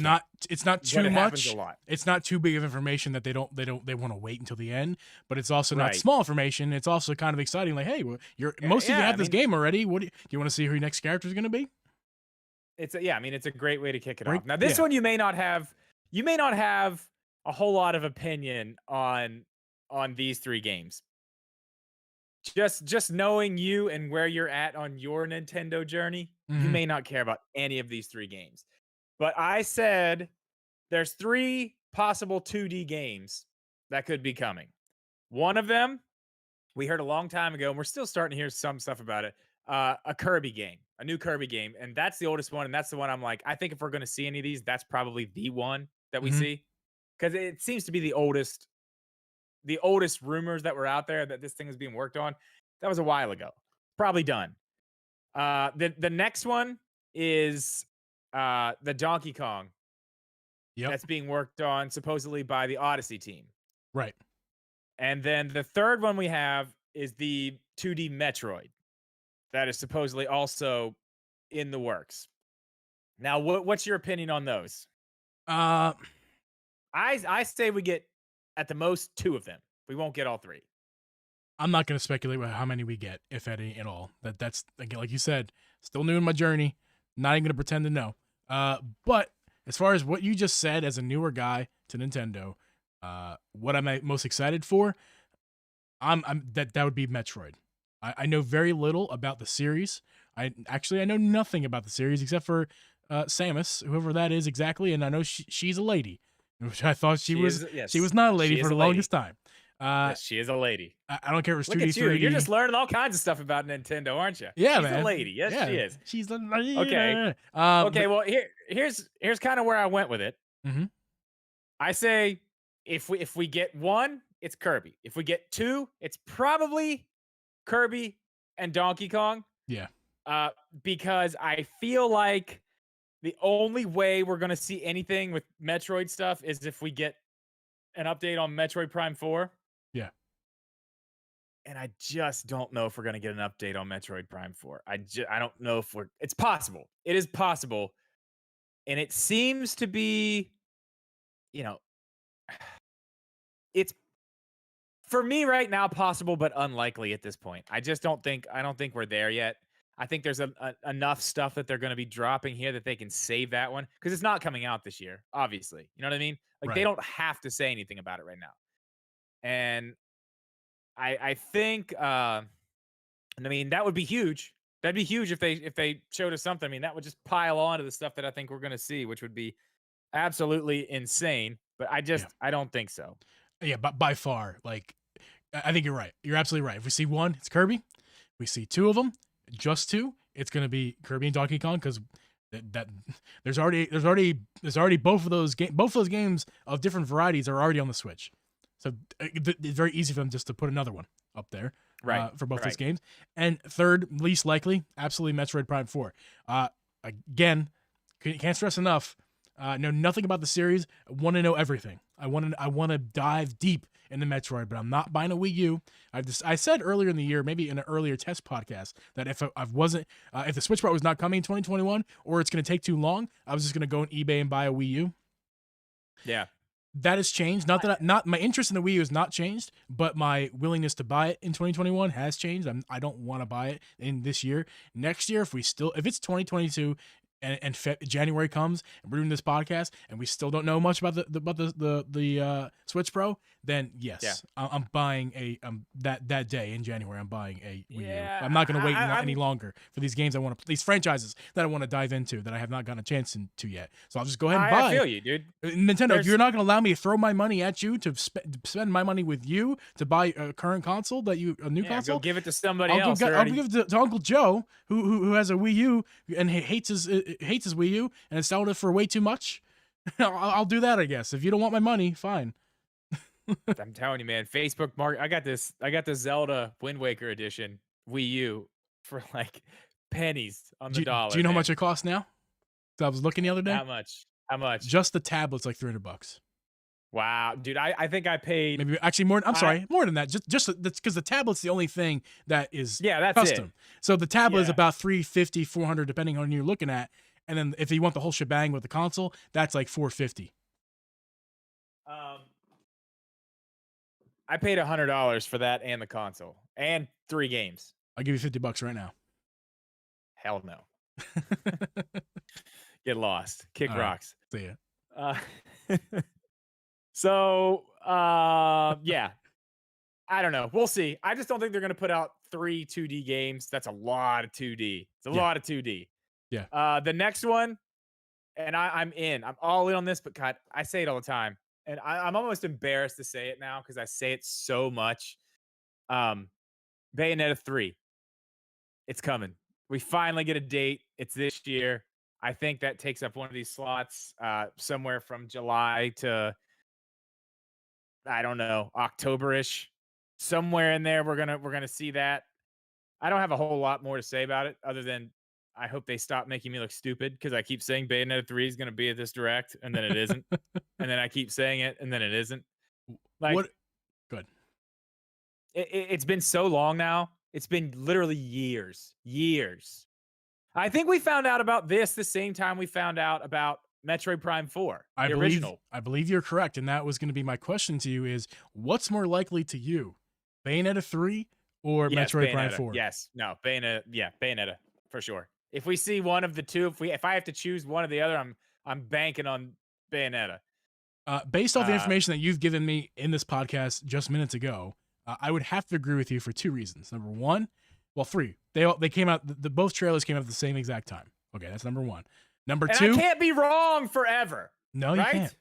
not too much. A lot. It's not too big of information that they want to wait until the end, but it's also not Right. small information. It's also kind of exciting. Like, hey, most of you have this game already. Do you want to see who your next character is going to be? It's a great way to kick it off. Now, this one you may not have a whole lot of opinion on these 3 games. Just knowing you and where you're at on your Nintendo journey, you may not care about any of these 3 games. But I said there's 3 possible 2D games that could be coming. One of them, we heard a long time ago, and we're still starting to hear some stuff about it, a Kirby game, a new Kirby game. And that's the oldest one, and that's the one I'm like, I think if we're going to see any of these, that's probably the one that we see. Because it seems to be the oldest rumors that were out there that this thing is being worked on. That was a while ago. Probably done. The next one is the Donkey Kong. Yep. That's being worked on supposedly by the Odyssey team. Right. And then the third one we have is the 2D Metroid. That is supposedly also in the works. Now, what's your opinion on those? I say we get at the most 2 of them. We won't get all 3. I'm not going to speculate about how many we get, if any at all. That's again, like you said, still new in my journey. Not even going to pretend to know. But as far as what you just said, as a newer guy to Nintendo, what am I most excited for? That would be Metroid. I know very little about the series. I know nothing about the series except for Samus, whoever that is exactly, and I know she's a lady, which I thought she was. Yes, she was not a lady for the longest time. Yes, she is a lady. I don't care if it's 2D, Look at you. 3D. You're just learning all kinds of stuff about Nintendo, aren't you? Yeah, she's man. a lady. Yes, she is. She's a lady. Okay. Okay. Well, here's kind of where I went with it. Mm-hmm. I say if we get one, it's Kirby. If we get two, it's probably Kirby and Donkey Kong. Yeah. Because I feel like the only way we're gonna see anything with Metroid stuff is if we get an update on Metroid Prime 4. Yeah. And I just don't know if we're gonna get an update on Metroid Prime 4. I don't know if we're. It's possible. It is possible, and it seems to be, you know, it's for me right now possible but unlikely at this point. I don't think we're there yet. I think there's enough stuff that they're going to be dropping here that they can save that one because it's not coming out this year, obviously. You know what I mean? Like they Right. don't have to say anything about it right now. And I think I mean that would be huge. That'd be huge if they showed us something. I mean that would just pile on to the stuff that I think we're going to see, which would be absolutely insane. But Yeah. I don't think so. Yeah, but by far, like, I think you're right. You're absolutely right. If we see one, it's Kirby. If we see two of them, just two, it's gonna be Kirby and Donkey Kong because that there's already both of those games of different varieties are already on the Switch, so it's very easy for them just to put another one up there, Right. for both Right. those games. And third, least likely, absolutely Metroid Prime 4. Again, can't stress enough. Know nothing about the series. Want to know everything. I want to dive deep into Metroid, but I'm not buying a Wii U. I said earlier in the year, maybe in an earlier test podcast, that if if the Switch Pro was not coming in 2021 or it's going to take too long, I was just going to go on eBay and buy a Wii U. Yeah. That has changed. Not my interest in the Wii U has not changed, but my willingness to buy it in 2021 has changed. I don't want to buy it in this year. Next year, if it's 2022 and January comes and we're doing this podcast and we still don't know much about the Switch Pro, then yes, Yeah. I'm buying that day in January. I'm buying a Wii U. Yeah, I'm not going to wait any I'm- longer for these games these franchises that I want to dive into that I have not gotten a chance to yet. So I'll just go ahead and buy. I feel you, dude. Nintendo, you're not going to allow me to throw my money at you to spend my money with you to buy a current console a new console. Go give it to somebody I'll else. I'll give it to Uncle Joe who has a Wii U and he hates his Wii U and has sold it for way too much. I'll do that, I guess. If you don't want my money, fine. I'm telling you, man. Facebook market. I got the Zelda Wind Waker edition Wii U for like pennies on the dollar. Do you know how man. much it costs now? So I was looking the other day. How much? How much? Just the tablet's like $300. Wow, dude. I think I paid. Maybe actually more. I'm sorry, more than that. Just that's because the tablet's the only thing that is that's custom. it. So the tablet is Yeah. about $350, $400, depending on who you're looking at. And then if you want the whole shebang with the console, that's like $450. I paid $100 for that and the console and 3 games. I'll give you $50 right now. Hell no. Get lost. Kick All right. rocks. See ya. Yeah. I don't know. We'll see. I just don't think they're going to put out 3 2D games. That's a lot of 2D. It's a lot of 2D. Yeah. The next one, and I'm in. I'm all in on this, but God, I say it all the time. And I'm almost embarrassed to say it now because I say it so much. Bayonetta 3. It's coming. We finally get a date. It's this year. I think that takes up one of these slots somewhere from July to, I don't know, October-ish. Somewhere in there, we're gonna see that. I don't have a whole lot more to say about it other than I hope they stop making me look stupid because I keep saying Bayonetta 3 is gonna be at this direct and then it isn't. And then I keep saying it and then it isn't. Like What? Good. it's been so long now. It's been literally years. I think we found out about this the same time we found out about Metroid Prime 4, original. I believe you're correct, and that was going to be my question to you: is what's more likely to you, Bayonetta 3 or Metroid Prime 4? Yes, no, Bayonetta for sure. If we see one of the two, if I have to choose one or the other, I'm banking on Bayonetta. Based off the information that you've given me in this podcast just minutes ago, I would have to agree with you for 2 reasons. Number one, well, 3. They came out. Both trailers came out at the same exact time. Okay, that's number 1. Number 2, I can't be wrong forever. No, right? You can't.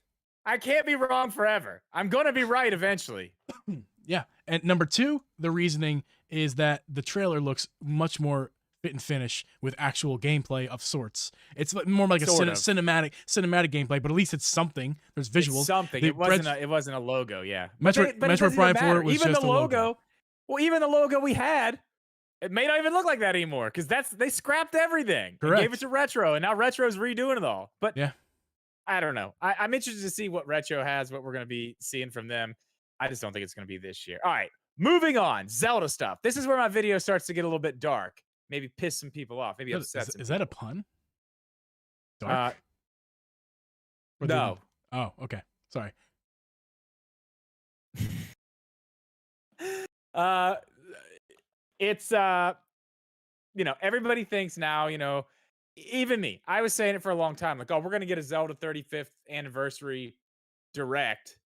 I can't be wrong forever. I'm gonna be right eventually. Yeah, and number 2, the reasoning is that the trailer looks much more fit and finish with actual gameplay of sorts. It's more like a Sort of. cinematic gameplay, but at least it's something. There's It's visuals. something. It wasn't a logo, yeah. But it Metroid doesn't even Prime 4 matter. was Even just the a logo. well, even the logo we had, it may not even look like that anymore because they scrapped everything and gave it Correct. to Retro, and now Retro's redoing it all. But Yeah. I don't know. I'm interested to see what Retro has, what we're going to be seeing from them. I just don't think it's going to be this year. All right, moving on. Zelda stuff. This is where my video starts to get a little bit dark. Maybe piss some people off. Maybe upset some people. Is that a pun? Dark? No. Oh, okay. Sorry. It's everybody thinks now, even me. I was saying it for a long time, like, oh, we're gonna get a Zelda 35th anniversary direct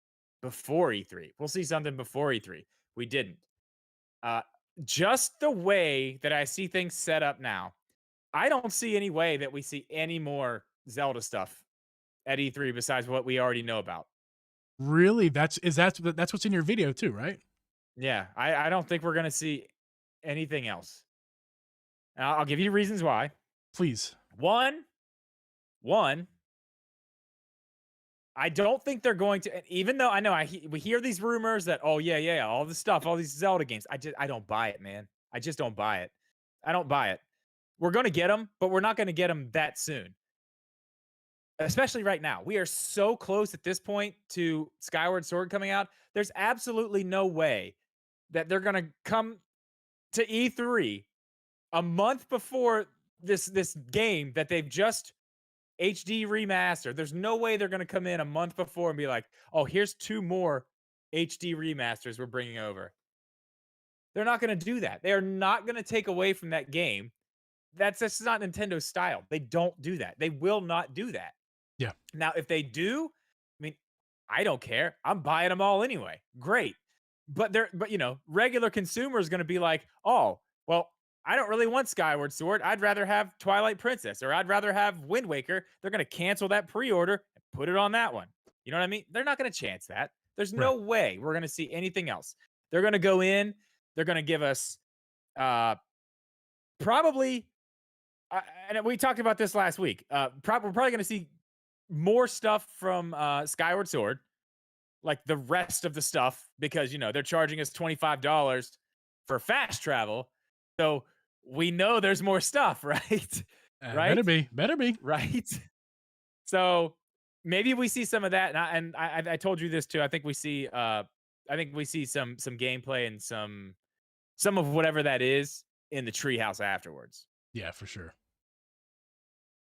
before E3. We'll see something before E3. We didn't. Uh, just the way that I see things set up now, I don't see any way that we see any more Zelda stuff at E3 besides what we already know about. Really? That's what's in your video too, right? Yeah, I don't think we're gonna see anything else. And I'll give you reasons why. Please. One, I don't think they're going to. Even though I know we hear these rumors that all this stuff, all these Zelda games. I don't buy it, man. I just don't buy it. I don't buy it. We're gonna get them, but we're not gonna get them that soon. Especially right now, we are so close at this point to Skyward Sword coming out. There's absolutely no way that they're gonna come to E3 a month before this game that they've just HD remastered. There's no way they're going to come in a month before and be like, "Oh, here's 2 more HD remasters we're bringing over." They're not going to do that. They are not going to take away from that game. That's just not Nintendo's style. They don't do that. They will not do that. Yeah. Now, if they do, I mean, I don't care. I'm buying them all anyway. Great. But regular consumer is going to be like, "Oh, well, I don't really want Skyward Sword. I'd rather have Twilight Princess, or I'd rather have Wind Waker." They're going to cancel that pre-order and put it on that one. You know what I mean? They're not going to chance that. There's no way we're going to see anything else. They're going to go in. They're going to give us probably, and we talked about this last week. We're probably going to see more stuff from Skyward Sword, like the rest of the stuff, because they're charging us $25 for fast travel. So we know there's more stuff, right? Right? Better be. Right. So maybe we see some of that. And I told you this too. I think we see some gameplay and some of whatever that is in the treehouse afterwards. Yeah, for sure.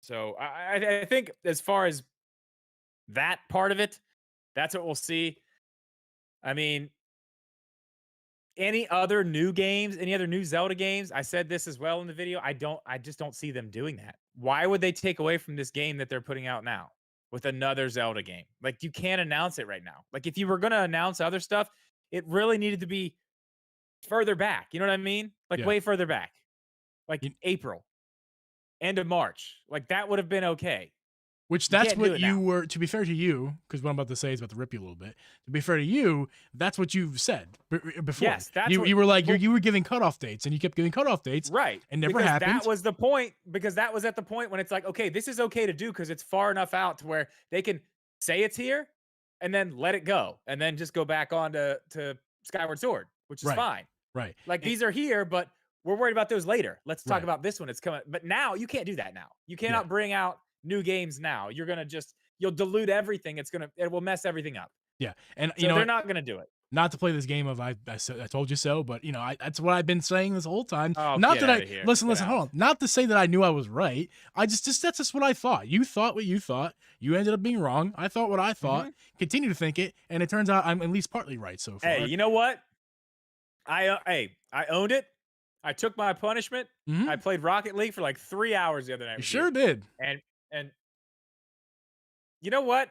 So I think as far as that part of it, that's what we'll see. I mean, any other new games, any other new Zelda games, I said this as well in the video, I just don't see them doing that. Why would they take away from this game that they're putting out now with another Zelda game? Like, you can't announce it right now. Like, if you were going to announce other stuff, it really needed to be further back. You know what I mean? Like, way further back. Like April, end of March. Like, that would have been okay. Which that's what you were, to be fair to you, because what I'm about to say is about to rip you a little bit. To be fair to you, that's what you've said before. Yes, that's you were like, you were giving cutoff dates, and you kept giving cutoff dates. Right. And never happened. That was the point, because that was at the point when it's like, okay, this is okay to do because it's far enough out to where they can say it's here and then let it go and then just go back on to Skyward Sword, which is fine. Right. Like, these are here, but we're worried about those later. Let's talk about this one. It's coming. But now you can't do that now. You cannot bring out new games now. You're going to you'll dilute everything. It will mess everything up. Yeah. And so they're not going to do it. Not to play this game of I told you so, but that's what I've been saying this whole time. Oh, not that listen, hold on. Not to say that I knew I was right. That's just what I thought. You thought what you thought. You ended up being wrong. I thought what I thought. Continue to think it, and it turns out I'm at least partly right so far. Hey, you know what? I owned it. I took my punishment. I played Rocket League for like 3 hours the other night. You sure did. And you know what?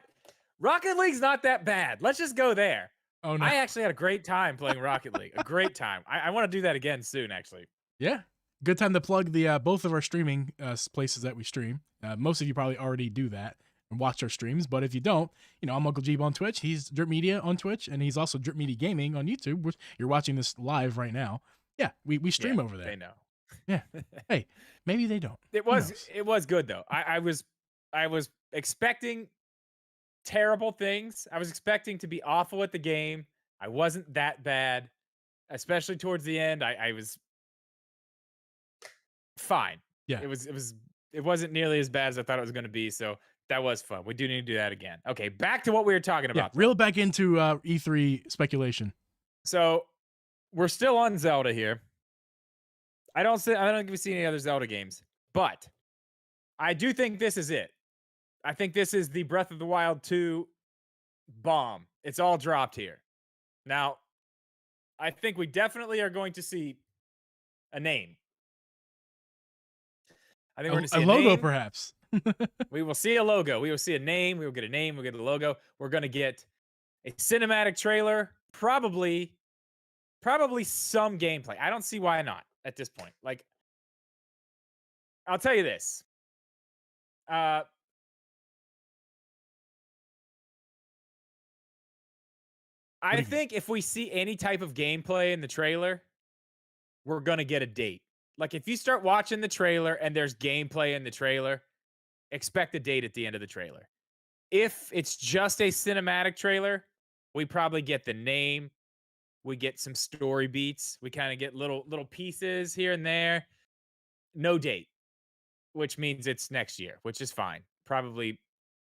Rocket League's not that bad. Let's just go there. Oh, no. I actually had a great time playing Rocket League. A great time. I want to do that again soon, actually. Yeah. Good time to plug the both of our streaming places that we stream. Most of you probably already do that and watch our streams, but if you don't, I'm Uncle Geeb on Twitch. He's Drip Media on Twitch, and he's also Drip Media Gaming on YouTube, which you're watching this live right now. Yeah, we stream over there. They know. Yeah. Hey, maybe they don't. It Who was knows? it was good though. I was expecting terrible things. I was expecting to be awful at the game. I wasn't that bad, especially towards the end. I was fine. Yeah. It wasn't nearly as bad as I thought it was going to be. So that was fun. We do need to do that again. Okay, back to what we were talking Yeah. about Reel though. it back into E3 speculation. So we're still on Zelda here. I don't think we've seen any other Zelda games, but I do think this is it. I think this is the Breath of the Wild 2 bomb. It's all dropped here. Now, I think we definitely are going to see a name. I think we're going to A see a logo, name. perhaps. We will see a logo. We will see a name. We will get a name. We'll get a logo. We're going to get a cinematic trailer. Probably some gameplay. I don't see why not at this point. Like, I'll tell you this. Uh, What I do you got? think if we see any type of gameplay in the trailer, we're going to get a date. Like, if you start watching the trailer and there's gameplay in the trailer, expect a date at the end of the trailer. If it's just a cinematic trailer, we probably get the name, we get some story beats, we kind of get little pieces here and there. No date, which means it's next year, which is fine. Probably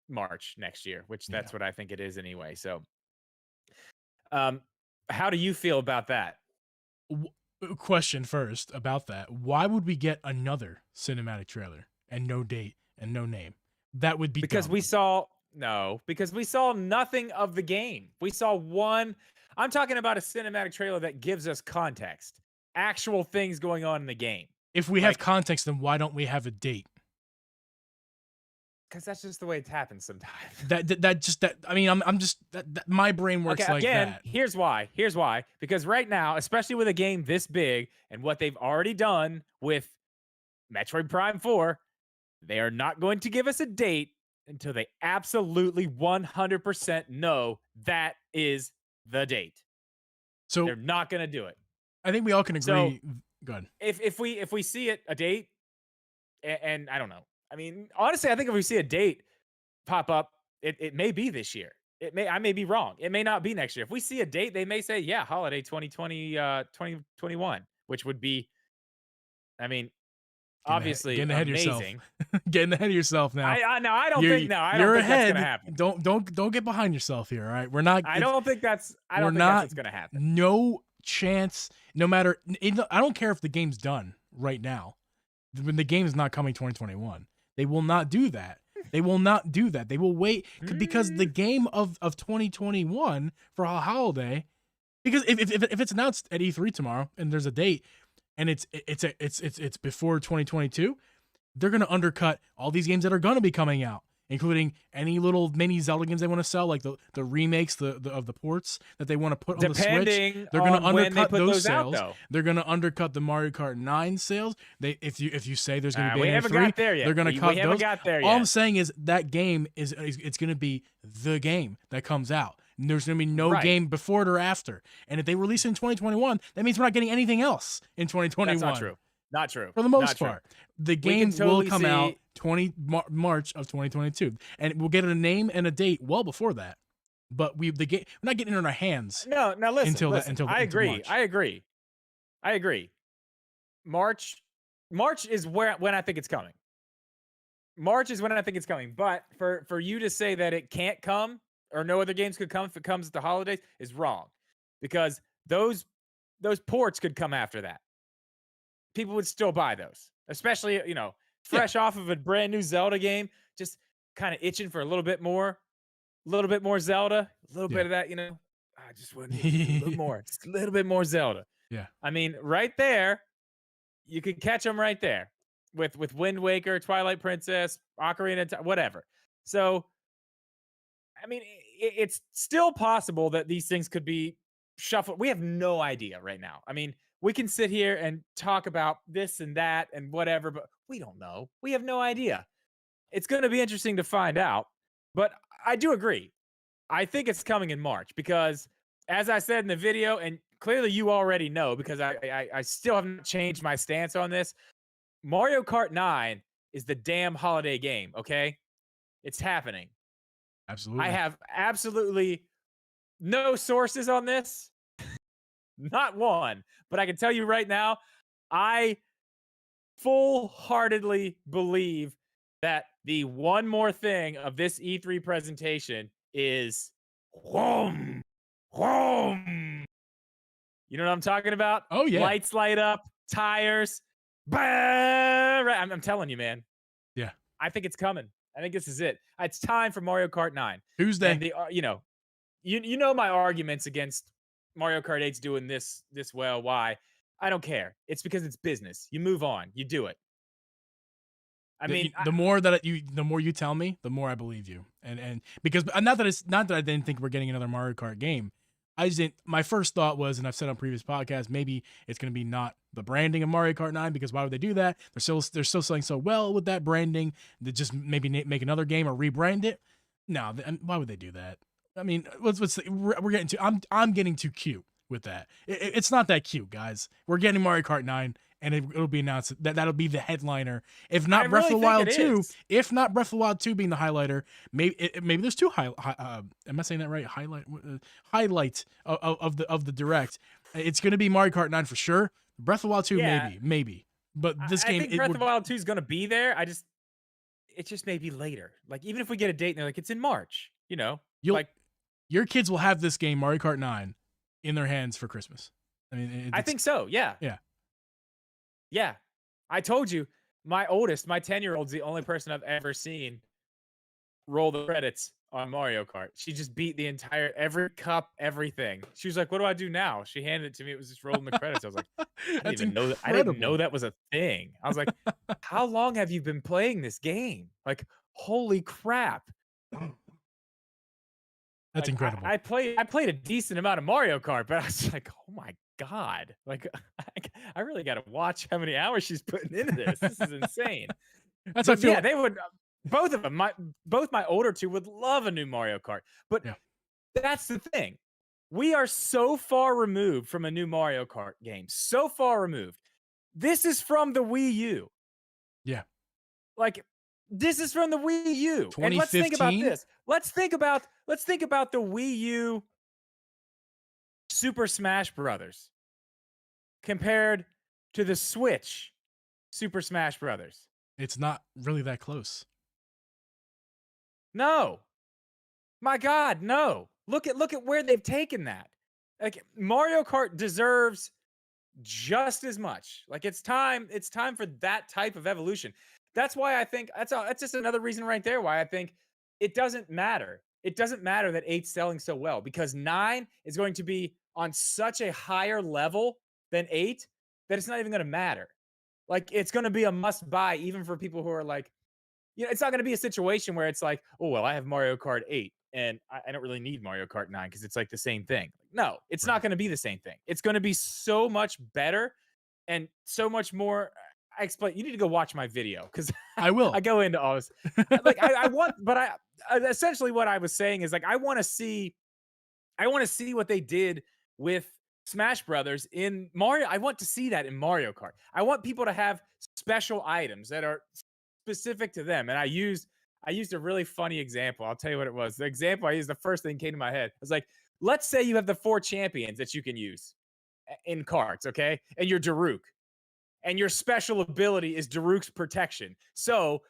March next year, which Yeah. that's what I think it is anyway. So, um, how do you feel about that? Question first about that. Why would we get another cinematic trailer and no date and no name? That would be Because dumb. we saw no, because we saw nothing of the game. We saw one. I'm talking about a cinematic trailer that gives us context, actual things going on in the game. If we have Like, context, then why don't we have a date? because that's just the way it happens sometimes. I mean, I'm just my brain Okay, works like again, that. here's why. Here's why. Because right now, especially with a game this big and what they've already done with Metroid Prime 4, they are not going to give us a date until they absolutely 100% know that is the date. So They're not going to do it. I think we all can So agree. Go ahead. if we see it a date, and I don't know. I mean, honestly, I think if we see a date pop up, it may be this year. I may be wrong. It may not be next year. If we see a date, they may say, yeah, holiday 2020, 2021, which would be, I mean, obviously Getting ahead of yourself. amazing. Getting ahead of yourself now. I no, I don't You're think no, I don't you're think that's gonna ahead. happen. Don't get behind yourself here. All right, we're not. I don't think that's We're not. what's gonna happen. No chance. No matter. I don't care if the game's done right now. When the game is not coming 2021, they will not do that. They will not do that. They will wait because the game of 2021 for a holiday. Because if it's announced at E3 tomorrow and there's a date and it's before 2022, they're gonna undercut all these games that are gonna be coming out, including any little mini Zelda games they want to sell, like the remakes, of the ports that they want to put on the Switch. Depending They're gonna on when they undercut put those those out, sales. though. They're gonna undercut the Mario Kart 9 sales. If you say there's gonna be We Bayonetta haven't 3, got there yet. they're gonna We cut haven't those. got there All yet. I'm saying is that game it's gonna be the game that comes out. And there's gonna be no Right. game before it or after. And if they release it in 2021, that means we're not getting anything else in That's 2021. not true. Not true. For the most Not true. part, the can game totally will come see- out March of 2022, and we'll get a name and a date well before that. But we're not getting it in our hands. No, now listen. Until I agree. March. I agree. March is when I think it's coming. March is when I think it's coming. But for you to say that it can't come or no other games could come if it comes at the holidays is wrong, because those ports could come after that. People would still buy those, especially fresh off of a brand new Zelda game, just kind of itching for a little bit more Zelda, a little bit of that. I just want a little more, just a little bit more Zelda. Yeah. I mean, right there, you could catch them right there with Wind Waker, Twilight Princess, Ocarina, whatever. So, I mean, it's still possible that these things could be shuffled. We have no idea right now. I mean, we can sit here and talk about this and that and whatever, but we don't know. We have no idea. It's going to be interesting to find out. But I do agree. I think it's coming in March because, as I said in the video, and clearly you already know because I still haven't changed my stance on this. Mario Kart 9 is the damn holiday game, okay? It's happening. I Absolutely. have absolutely no sources on this, not one, but I can tell you right now, I full-heartedly believe that the one more thing of this E3 presentation is whoom, whoom. You know what I'm talking about? Oh yeah. Lights light up, tires. Bah! Right, I'm telling you, man. Yeah. I think it's coming. I think this is it. It's time for Mario Kart 9. And Tuesday. you know my arguments against Mario Kart 8's doing this well. Why? I don't care. It's because it's business. You move on. You do it. I mean, The more you tell me, the more I believe you. And because not that I didn't think we're getting another Mario Kart game. I just didn't. My first thought was, and I've said on previous podcasts, maybe it's going to be not the branding of Mario Kart 9 because why would they do that? They're still selling so well with that branding. That just maybe make another game or rebrand it. No, why would they do that? I mean, we're getting too. I'm getting too cute with that. It's not that cute, guys. We're getting Mario Kart 9 and it'll be announced that'll be the headliner. If I not Breath of really the think Wild it 2, is. if not Breath of the Wild 2 being the highlighter, maybe there's two am I saying that right? Highlight of the direct. It's going to be Mario Kart 9 for sure. Breath of the Wild 2 Yeah, maybe. But this I game think it Breath would of the Wild 2 is going to be there. It just may be later. Like even if we get a date and they're like it's in March, you'll like your kids will have this game Mario Kart 9 in their hands for Christmas. I mean, I think so. Yeah. yeah. Yeah. I told you, my 10-year-old's the only person I've ever seen roll the credits on Mario Kart. She just beat the entire every cup, everything. She was like, "What do I do now?" She handed it to me. It was just rolling the credits. I was like, "I didn't That's even know that. I didn't know incredible. that was a thing." I was like, "How long have you been playing this game?" Like, holy crap. That's Like incredible. I played a decent amount of Mario Kart, but I was like, "Oh my god!" Like I really got to watch how many hours she's putting into this. This is insane. That's how I But yeah, feel. they would both of them. Both my older two would love a new Mario Kart. But Yeah. that's the thing. We are so far removed from a new Mario Kart game. So far removed. This is from the Wii U. Yeah. Like this is from the Wii U. And let's think about 2015? this. Let's think about the Wii U Super Smash Brothers compared to the Switch Super Smash Brothers. It's not really that close. No. My God, no. Look at where they've taken that. Like Mario Kart deserves just as much. Like it's time for that type of evolution. That's why I think that's just another reason right there why I think it doesn't matter. It doesn't matter that 8's selling so well because 9 is going to be on such a higher level than 8 that it's not even going to matter. Like it's going to be a must buy even for people who are like, it's not going to be a situation where it's like, oh, well, I have Mario Kart 8 and I don't really need Mario Kart 9 because it's like the same thing. No, it's not Right. going to be the same thing. It's going to be so much better and so much more. I explain. You need to go watch my video because I I will. go into all this. Like I want, but essentially what I was saying is like I want to see what they did with Smash Brothers in Mario. I want to see that in Mario Kart. I want people to have special items that are specific to them. And I used a really funny example. I'll tell you what it was. The example I used, the first thing came to my head. I was like, let's say you have the 4 champions that you can use in cards, okay? And you're Daruk. And your special ability is Daruk's protection. So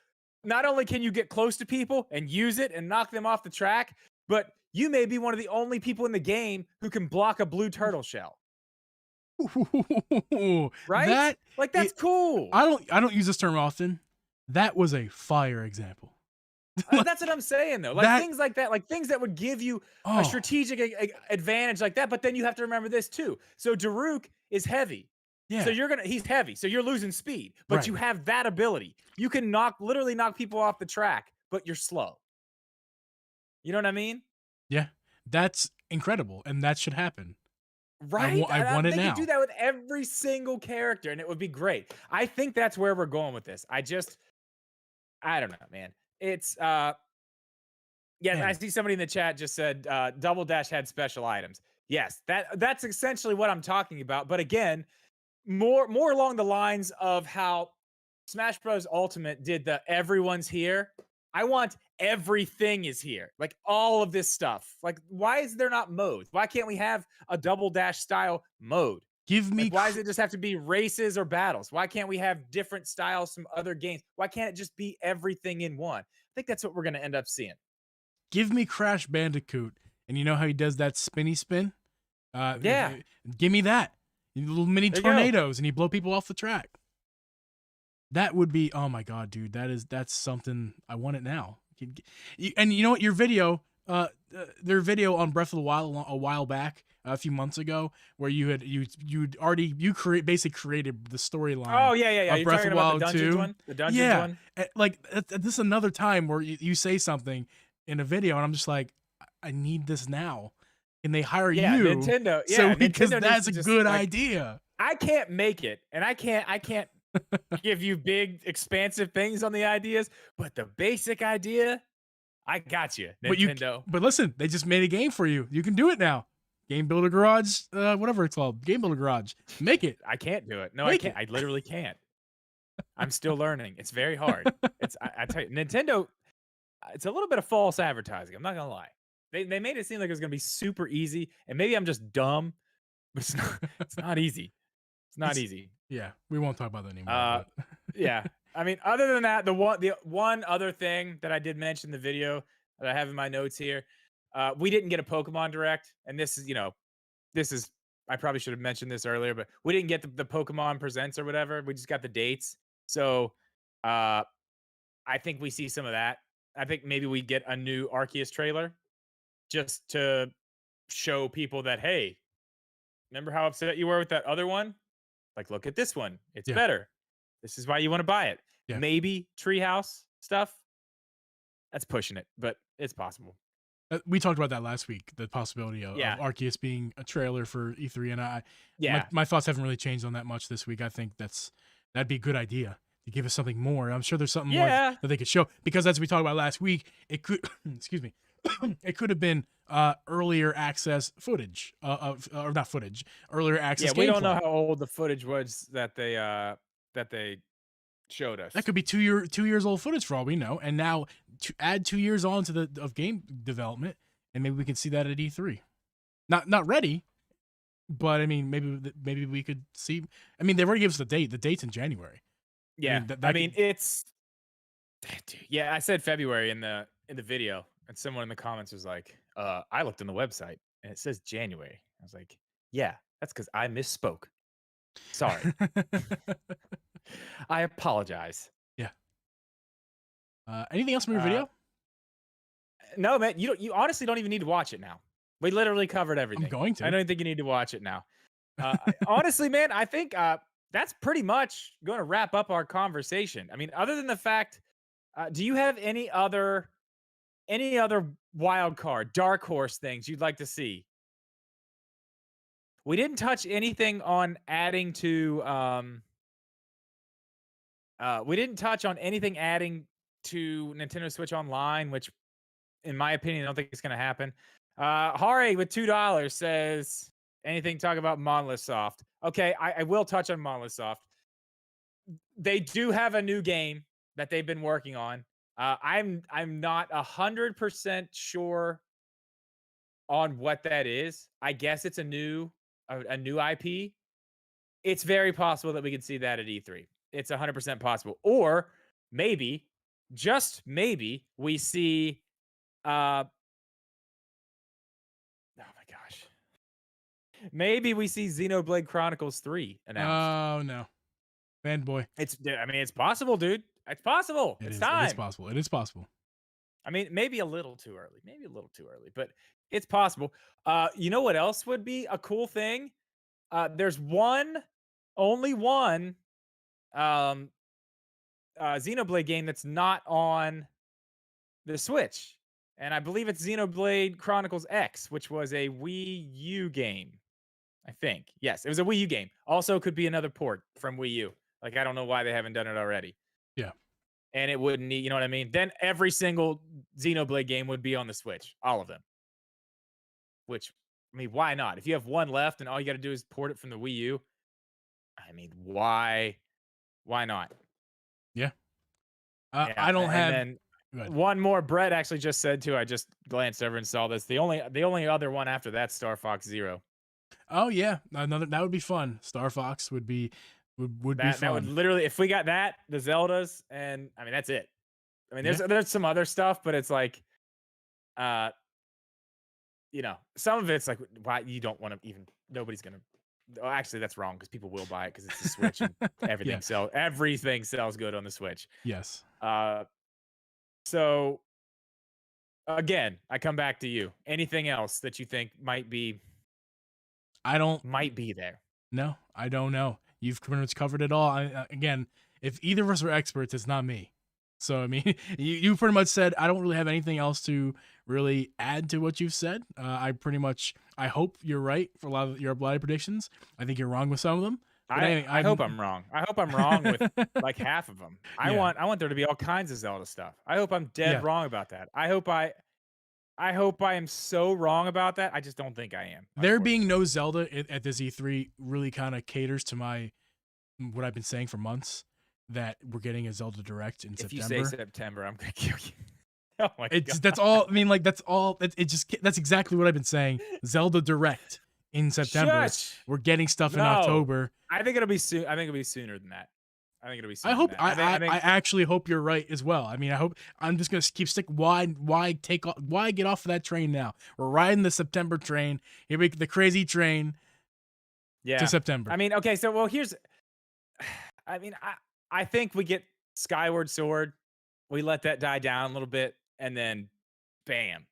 not only can you get close to people and use it and knock them off the track, but you may be one of the only people in the game who can block a blue turtle shell. Right? That Like that's it, cool. I don't use this term often. That was a fire example. Like, That's what I'm saying though. Like that things like that, like things that would give you a oh strategic advantage like that. But then you have to remember this too. So Daruk is heavy. So yeah, he's heavy. So you're losing speed, but right. you have that ability. You can literally knock people off the track, but you're slow. You know what I mean? Yeah. That's incredible and that should happen. Right? I want it They could do now. that with every single character and it would be great. I think that's where we're going with this. I don't know, man. It's yeah, I Man, see somebody in the chat just said Double Dash had special items. Yes, that's essentially what I'm talking about. But again, more along the lines of how Smash Bros. Ultimate did the everyone's here. I want everything is here. Like all of this stuff. Like, why is there not modes? Why can't we have a double dash style mode? Give Like, me why does it just have to be races or battles? Why can't we have different styles from other games? Why can't it just be everything in one? I think that's what we're gonna end up seeing. give me Crash Bandicoot, and you know how he does that spinny spin? Yeah, Give me that. Little mini there you go. tornadoes, and you blow people off the track. That would be, oh my god, dude. That's something I want it now. And you know what? Your video, their video on Breath of the Wild a while back, a few months ago, where basically created the storyline Oh yeah. of You're Breath talking of the about the Wild dungeons 2. one, the dungeons Yeah, one. like this is another time where you say something in a video, and I'm just like, I need this now. And they hire Yeah, you, Nintendo. so Yeah, because Nintendo needs that's to a just good like idea. I can't make it, and I can't give you big expansive things on the ideas, but the basic idea, I got you, But Nintendo. but listen, they just made a game for you. You can do it now. Game Builder Garage, whatever it's called, Game Builder Garage. Make it, I can't do it. No, I make can't. it. I literally can't. I'm still learning. It's very hard. I tell you, Nintendo. It's a little bit of false advertising. I'm not gonna lie. They made it seem like it was gonna be super easy, and maybe I'm just dumb, but it's not. It's not easy. It's not It's easy. yeah. We won't talk about that anymore. Uh, But yeah. I mean, other than that, the one other thing that I did mention in the video that I have in my notes here, we didn't get a Pokemon Direct, and this is I probably should have mentioned this earlier, but we didn't get the Pokemon Presents or whatever. We just got the dates. So, uh, I think we see some of that. I think maybe we get a new Arceus trailer just to show people that, hey, remember how upset you were with that other one? Like, look at this one. It's yeah, better. This is why you want to buy it. yeah. Maybe Treehouse stuff. That's pushing it, but it's possible. We talked about that last week. The possibility of Yeah. Arceus being a trailer for E3, and Yeah. my thoughts haven't really changed on that much this week. I think that'd be a good idea to give us something more. I'm sure there's something more Yeah. that they could show, because as we talked about last week, it could excuse me, it could have been earlier access footage or not footage, earlier access Yeah. We don't know gameplay. how old the footage was that they showed That us. could be 2 years old footage for all we know. And now to add 2 years on to the of game development, and maybe we can see that at E3. Not ready, but I mean maybe we could see. I mean, they already gave us the date. The date's in January. I Yeah. mean I mean, it's dude, yeah, I said February in the video, and someone in the comments was like, I looked on the website and it says January. I was like, yeah, that's because I misspoke. Sorry. I apologize. yeah. Anything else from your Uh video? no, man, you honestly don't even need to watch it now. We literally covered I'm everything. going I to. don't think you need to watch it now. Honestly, man, I think that's pretty much going to wrap up our conversation. I mean, other than the fact, do you have any other wild card, dark horse things you'd like to see? We didn't touch anything on adding to we didn't touch on anything adding to Nintendo Switch Online, which in my opinion, I don't think it's gonna happen. Hari with $2 says anything talk about Monolith Soft. Okay, I will touch on Monolith Soft. They do have a new game that they've been working on. I'm not 100% sure on what that is. I guess it's a new IP. It's very possible that we could see that at E3. It's 100% possible. Or maybe, just maybe, we see oh my gosh. Maybe we see Xenoblade Chronicles 3 announced. Oh no, fanboy. I mean, it's possible, dude. It's possible. It It's is. It is time. possible. It is possible. I mean, maybe a little too early. Maybe a little too early, but it's possible. You know what else would be a cool thing? There's only one um Xenoblade game that's not on the Switch. And I believe it's Xenoblade Chronicles X, which was a Wii U game. I think. Yes, it was a Wii U game. Also could be another port from Wii U. Like I don't know why they haven't done it already. Yeah. And it wouldn't need, you know what I mean? Then every single Xenoblade game would be on the Switch, all of them. Which I mean, why not? If you have one left and all you got to do is port it from the Wii U, I mean, why? Why not? Yeah. Yeah, I don't and have. then Good. one more. Brett actually just said too. I just glanced over and saw this. The only other one after that, Star Fox Zero. Oh yeah, another that would be fun. Star Fox would be That would fun. literally, if we got that, the Zeldas, and I mean that's it. I mean, Yeah. there's some other stuff, but it's like, uh, some of it's like, why you don't want to even. Nobody's gonna. Oh, actually, that's wrong because people will buy it because it's the Switch and Yeah. everything sells good on the Switch. Yes. Uh, so again, I come back to you. Anything else that you think I don't. might be there? No, I don't know. You've pretty much covered it all. Again, if either of us are experts, it's not me. So I mean, you pretty much said I don't really have anything else to really add to what you've said. I hope you're right for a lot of your bloody predictions. I think you're wrong with some of them. But I hope I'm wrong. I hope I'm wrong with like half of them. I Yeah, want I want there to be all kinds of Zelda stuff. I hope I'm dead yeah. wrong about that. I hope I am so wrong about that. I just don't think I am, There being unfortunately. no Zelda at this E3 really kind of caters to my what I've been saying for months that we're getting a Zelda Direct in If you say September. September, I'm gonna kill you. Oh my It's god. that's all. I mean, like that's all. That's exactly what I've been saying. Zelda Direct in September. Shush. We're getting stuff in No. October. I think it'll be soon. I think it'll be sooner than that. I think it'll be I sooner than hope. that. I I think actually hope you're right as well. I mean, I hope. I'm just gonna keep stick. Why take off? Why get off of that train now? We're riding the September train. Here we the crazy train to yeah. September. I mean, okay, so well here's I mean, I think we get Skyward Sword. We let that die down a little bit and then bam,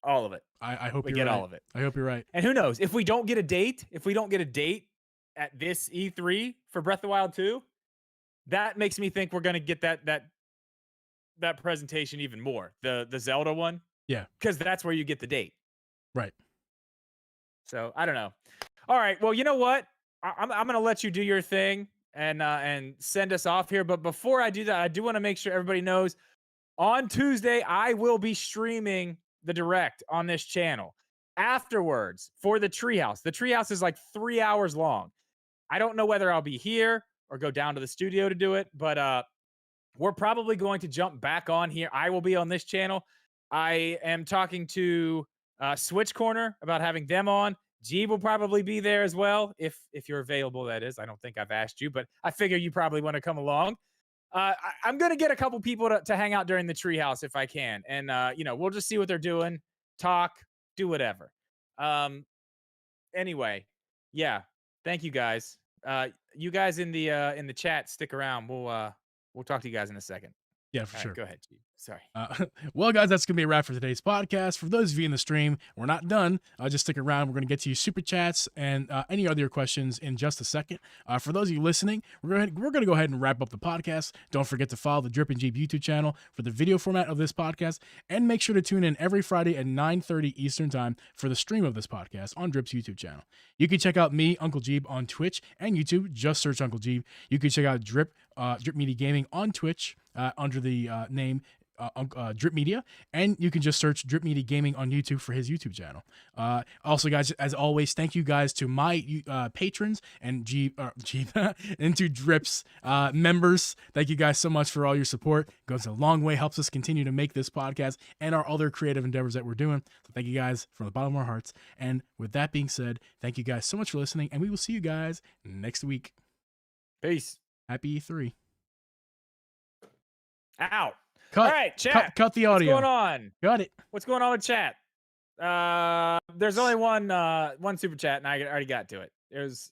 all of it. I hope We you're get all right. of it. I hope you're right. And who knows? If we don't get a date at this E3 for Breath of the Wild 2, that makes me think we're going to get that presentation even more. The Zelda one, Yeah. cuz that's where you get the date. Right. So, I don't know. All right. Well, you know what? I'm going to let you do your thing and send us off here, but before I do that, I do want to make sure everybody knows on Tuesday I will be streaming the direct on this channel. Afterwards, for the treehouse. The treehouse is like 3 hours long. I don't know whether I'll be here or go down to the studio to do it, but we're probably going to jump back on here. I will be on this channel. I am talking to Switch Corner about having them on. Geeb will probably be there as well if you're available. That is, I don't think I've asked you, but I figure you probably want to come along. I'm gonna get a couple people to hang out during the treehouse if I can, and we'll just see what they're doing, talk, do whatever. Anyway, yeah, thank you guys. You guys in the chat, stick around. We'll talk to you guys in a second. Yeah, for All right, sure. go ahead, G. Sorry. Well, guys, that's going to be a wrap for today's podcast. For those of you in the stream, we're not done. Just stick around. We're going to get to you super chats and any other questions in just a second. For those of you listening, we're going to go ahead and wrap up the podcast. Don't forget to follow the Drip and Jeep YouTube channel for the video format of this podcast, and make sure to tune in every Friday at 9:30 Eastern Time for the stream of this podcast on Drip's YouTube channel. You can check out me, Uncle Jeeb, on Twitch and YouTube. Just search Uncle Jeeb. You can check out Drip Media Gaming on Twitch under the name Drip Media, and you can just search Drip Media Gaming on YouTube for his YouTube channel. Also, guys, as always, thank you guys to my patrons and and to Drip's members. Thank you guys so much for all your support. It goes a long way, helps us continue to make this podcast and our other creative endeavors that we're doing. So thank you guys from the bottom of our hearts. And with that being said, thank you guys so much for listening, and we will see you guys next week. Peace. Happy E3. Out. Cut. All right, chat. Cut the audio. What's going on? Got it. What's going on with chat? There's only one super chat, and I already got to it. There's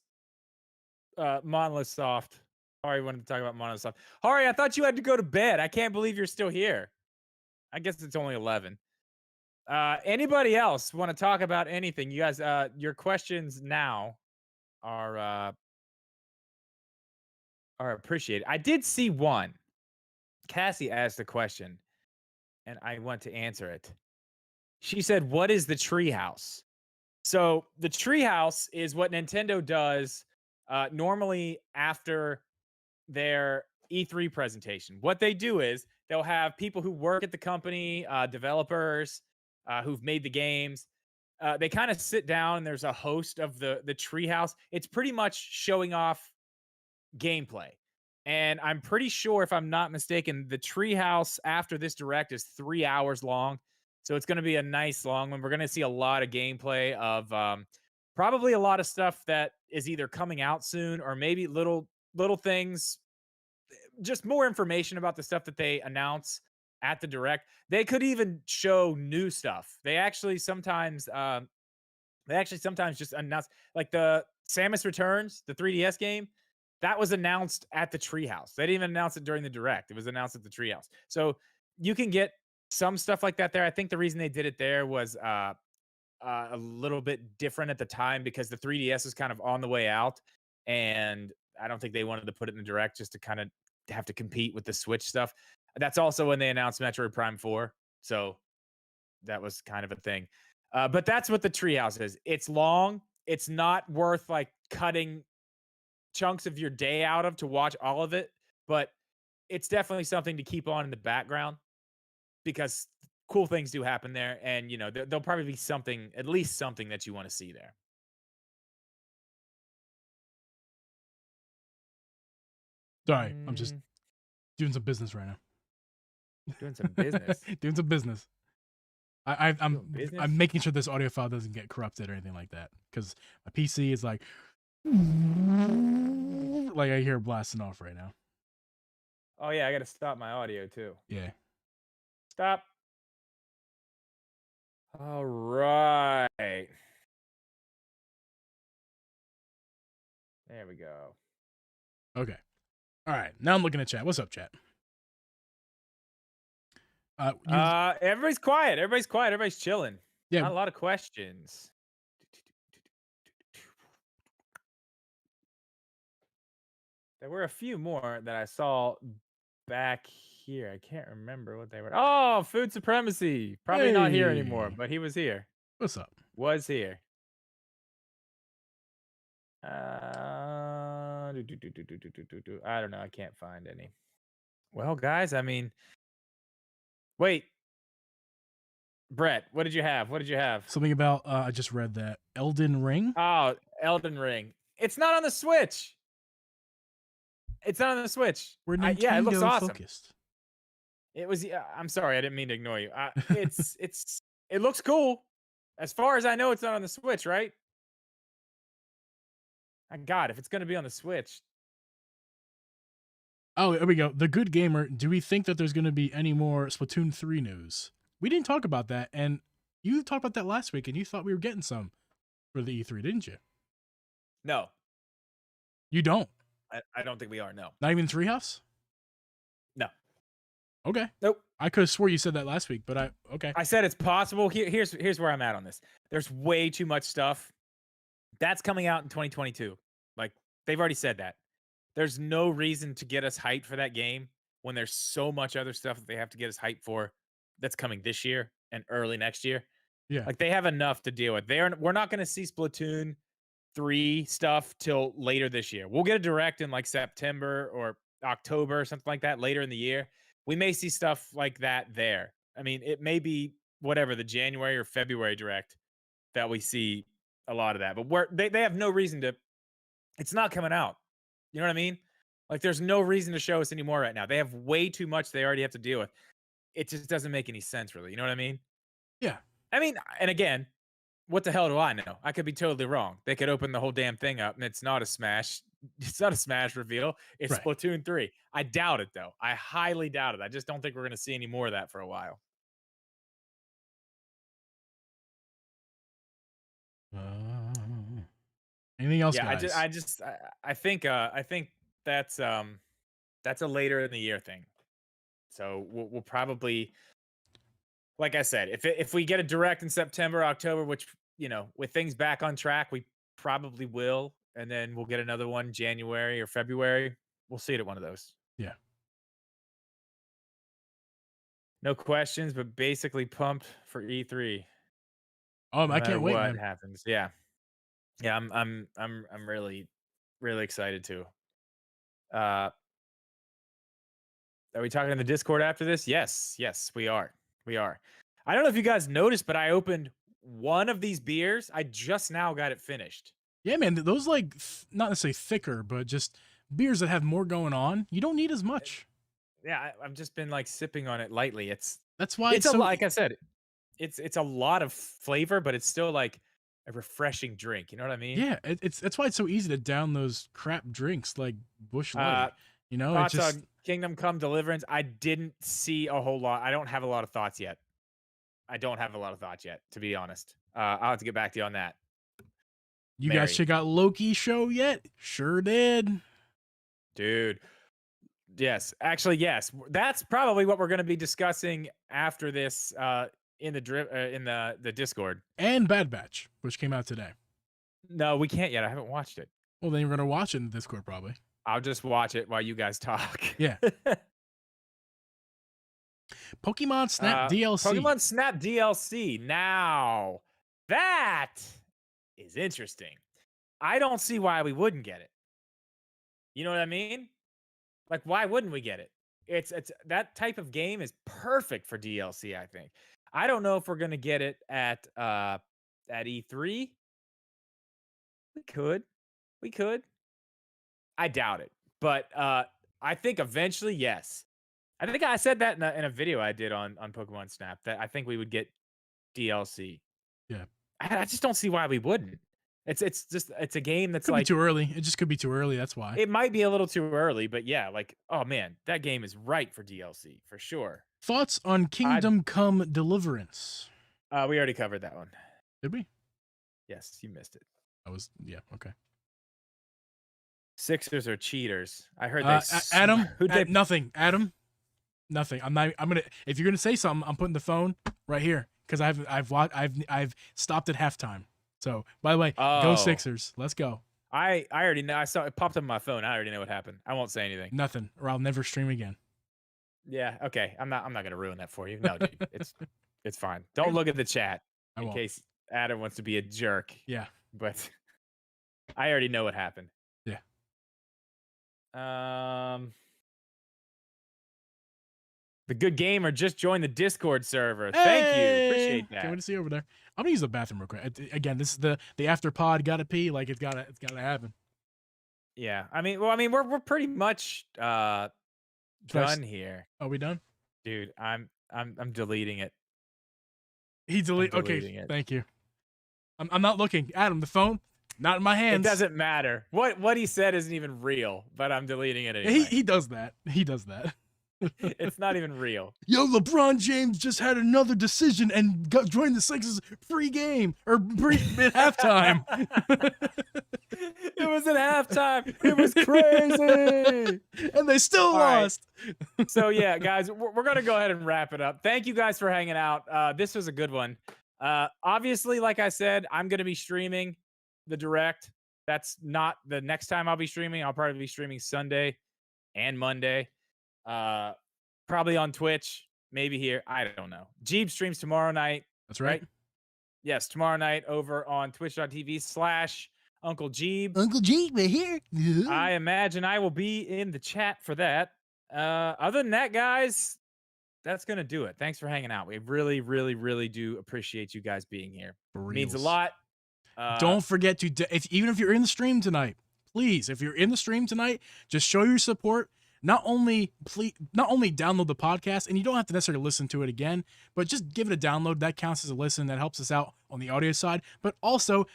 Monolith Soft. Hari wanted to talk about Monolith Soft. Hari, I thought you had to go to bed. I can't believe you're still here. I guess it's only 11. Anybody else want to talk about anything? You guys, your questions now are appreciated. I did see one. Cassie asked a question, and I want to answer it. She said, "What is the treehouse?" So the treehouse is what Nintendo does normally after their E3 presentation. What they do is they'll have people who work at the company, developers who've made the games. They kind of sit down and there's a host of the treehouse. It's pretty much showing off gameplay. And I'm pretty sure, if I'm not mistaken, the treehouse after this direct is 3 hours long. So it's going to be a nice long one. We're going to see a lot of gameplay of probably a lot of stuff that is either coming out soon or maybe little things, just more information about the stuff that they announce at the direct. They could even show new stuff. They actually sometimes just announce, like the Samus Returns, the 3DS game, that was announced at the Treehouse. They didn't even announce it during the direct. It was announced at the Treehouse. So you can get some stuff like that there. I think the reason they did it there was a little bit different at the time because the 3DS is kind of on the way out, and I don't think they wanted to put it in the direct just to kind of have to compete with the Switch stuff. That's also when they announced Metroid Prime 4. So that was kind of a thing. But that's what the treehouse is. It's long. It's not worth like cutting chunks of your day out of to watch all of it, but it's definitely something to keep on in the background because cool things do happen there, and there'll probably be something, at least something that you want to see there. Sorry, I'm just Mm, doing some business right now. doing some business. Doing some business. I, Doing I'm business. I'm making sure this audio file doesn't get corrupted or anything like that because my PC is like I hear it blasting off right now. Oh yeah, I got to stop my audio too. Yeah. Stop. All right. There we go. Okay. All right. Now I'm looking at chat. What's up, chat? Everybody's quiet. Everybody's quiet. Everybody's chilling. Yeah. Not a lot of questions. There were a few more that I saw back here. I can't remember what they were. Oh, food supremacy. Probably not here anymore, Hey. but he was here. What's up? Was here. I don't know. I can't find any. Well, guys, I mean, wait. Brett, what did you have? What did you have? Something about I just read that Elden Ring. Oh, Elden Ring. It's not on the Switch. It's not on the Switch. We're Yeah, it looks Nintendo awesome. focused. It was. I'm sorry, I didn't mean to ignore you. It looks cool. As far as I know, it's not on the Switch, right? God, if it's going to be on the Switch. Oh, there we go. The Good Gamer. Do we think that there's going to be any more Splatoon 3 news? We didn't talk about that, and you talked about that last week, and you thought we were getting some for the E3, didn't you? No, You don't. I don't think we are. No, Not even Treehouse. no. Okay. Nope. I could have swore you said that last week, but okay. I said it's possible. Here's where I'm at on this. There's way too much stuff that's coming out in 2022. Like they've already said that. There's no reason to get us hyped for that game when there's so much other stuff that they have to get us hyped for that's coming this year and early next year. Yeah. Like they have enough to deal with. We're not going to see Splatoon 3 stuff till later this year. We'll get a direct in like September or October or something like that later in the year. We may see stuff like that there. I mean, it may be whatever the January or February direct that we see a lot of that. But they have no reason to. It's not coming out. You know what I mean? Like there's no reason to show us anymore right now. They have way too much they already have to deal with. It just doesn't make any sense, really. You know what I mean? Yeah. I mean, and again, what the hell do I know? I could be totally wrong. They could open the whole damn thing up and it's not a Smash. It's not a Smash reveal. It's Right. Splatoon 3. I doubt it, though. I highly doubt it. I just don't think we're going to see any more of that for a while. Anything else, Yeah, guys? I think that's a later in the year thing. So we'll probably, like I said, if we get a direct in September, October, which with things back on track, we probably will, and then we'll get another one January or February. We'll see it at one of those. Yeah. No questions, but basically pumped for E3. Oh, No I matter can't wait, what man. happens. Yeah. Yeah, I'm really, really excited too. Are we talking in the Discord after this? Yes, we are. We are. I don't know if you guys noticed, but I opened one of these beers. I just now got it finished. Yeah, man, those like not necessarily thicker, but just beers that have more going on. You don't need as much. Yeah, I've just been like sipping on it lightly. That's why It's it's a so like I said, it's a lot of flavor, but it's still like a refreshing drink. You know what I mean? yeah. It's that's why it's so easy to down those crap drinks like Bush Uh, Light. You know, it thoughts just on Kingdom Come Deliverance? I didn't see a whole lot. I don't have a lot of thoughts yet. I don't have a lot of thoughts yet, to be honest. I'll have to get back to you on that. you guys Mary, check out Loki show yet? Sure did. dude. Yes, actually, yes. That's probably what we're going to be discussing after this in the drip in the Discord. And Bad Batch, which came out today. No, we can't yet. I haven't watched it. Well, then you're gonna watch it in the Discord probably. I'll just watch it while you guys talk. Yeah. Pokemon Snap DLC. Pokemon Snap DLC. Now, that is interesting. I don't see why we wouldn't get it. You know what I mean? Like, why wouldn't we get it? It's that type of game is perfect for DLC, I think. I don't know if we're gonna get it at E3. We could. We could. I doubt it. But I think eventually, yes. I think I said that in a video I did on Pokemon Snap that I think we would get DLC. Yeah. I just don't see why we wouldn't. It's just it's a game that's Could like be too early. It just could be too early. That's why. it might be a little too early, but yeah, like oh man, that game is ripe for DLC for sure. Thoughts on Kingdom Come Deliverance? We already covered that one. Did we? Yes, you missed it. I was okay. Sixers are cheaters. I heard they. Adam, who they? nothing. Adam, nothing. I'm not. I'm gonna. If you're gonna say something, I'm putting the phone right here because I've stopped at halftime. So by the way, go Sixers. Let's go. I already know. I saw it popped up on my phone. I already know what happened. I won't say anything. Nothing, or I'll never stream again. Yeah. Okay. I'm not gonna ruin that for you. No, dude. It's fine. Don't look at the chat in case Adam wants to be a jerk. Yeah. But I already know what happened. Yeah. The good gamer just joined the Discord server. Thank you. Appreciate that. Can't wait to see you over there. I'm gonna use the bathroom real quick. Again, this is the after pod. Gotta pee. Like it's gotta happen. Yeah. I mean, we're pretty much done here. Are we done? Dude, I'm deleting it. He deleted. Okay. Thank you. I'm not looking. Adam, the phone, not in my hands. It doesn't matter. What he said isn't even real, but I'm deleting it anyway. He does that. He does that. It's not even real. Yo, LeBron James just had another decision and joined the Sixers pre-game or at halftime. It was at halftime. It was crazy. And they still lost. Right. So yeah, guys, we're gonna go ahead and wrap it up. Thank you guys for hanging out. This was a good one. Obviously, like I said, I'm gonna be streaming the direct. That's not the next time I'll be streaming. I'll probably be streaming Sunday and Monday. Probably on Twitch, maybe here. I don't know. Geeb streams tomorrow night. That's right. Yes, tomorrow night over on twitch.tv/Uncle Geeb. Uncle Geeb, we're here. I imagine I will be in the chat for that. Other than that, guys, that's going to do it. Thanks for hanging out. We really, really, really do appreciate you guys being here. It means a lot. Don't forget to, even if you're in the stream tonight, please, if you're in the stream tonight, just show your support. Not only download the podcast, and you don't have to necessarily listen to it again, but just give it a download. That counts as a listen. That helps us out on the audio side. But also,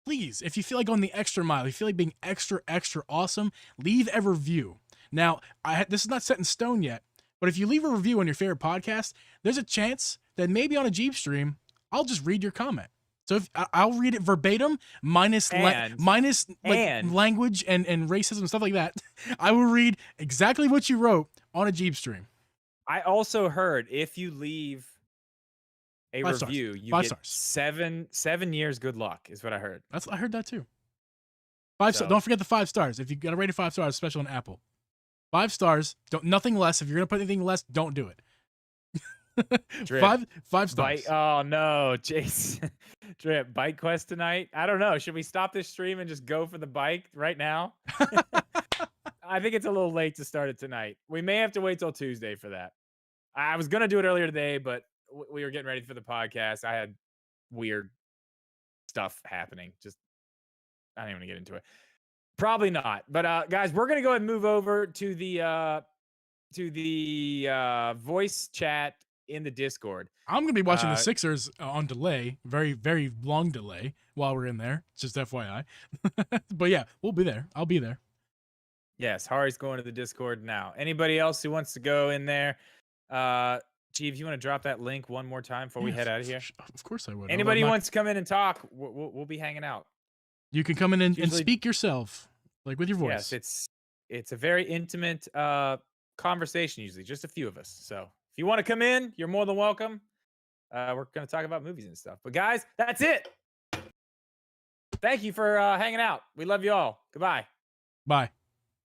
please, if you feel like going the extra mile, if you feel like being extra awesome, leave a review. Now, this is not set in stone yet, but if you leave a review on your favorite podcast, there's a chance that maybe on a Jeep stream, I'll just read your comment. So I'll read it verbatim, minus language and racism, stuff like that. I will read exactly what you wrote on a Jeep stream. I also heard if you leave a review, you get 7 years good luck, is what I heard. I heard that too. 5 stars. Don't forget the 5 stars. If you got to rate it 5 stars, especially on Apple. 5 stars. Nothing less. If you're gonna put anything less, don't do it. Drip. 5 stars. Oh no, Jason. Drip, bike quest tonight. I don't know. Should we stop this stream and just go for the bike right now? I think it's a little late to start it tonight. We may have to wait till Tuesday for that. I was gonna do it earlier today, but we were getting ready for the podcast. I had weird stuff happening. Just I don't even want to get into it. Probably not. But guys, we're gonna go ahead and move over to the voice chat in the Discord. I'm gonna be watching the Uh, Sixers on delay, very very long delay while we're in there. Just FYI. But yeah, we'll be there. I'll be there. yes, Hari's going to the Discord now. Anybody else who wants to go in there? Geeb, you want to drop that link one more time before we Yeah, head out of here? Of course I would. Anybody I'm who not- wants to come in and talk, we'll be hanging out. You can come in and Usually- speak yourself, like with your voice. Yes, it's a very intimate conversation. Usually, just a few of us. So if you want to come in, you're more than welcome. We're going to talk about movies and stuff. But guys, that's it. Thank you for hanging out. We love you all. Goodbye. Bye.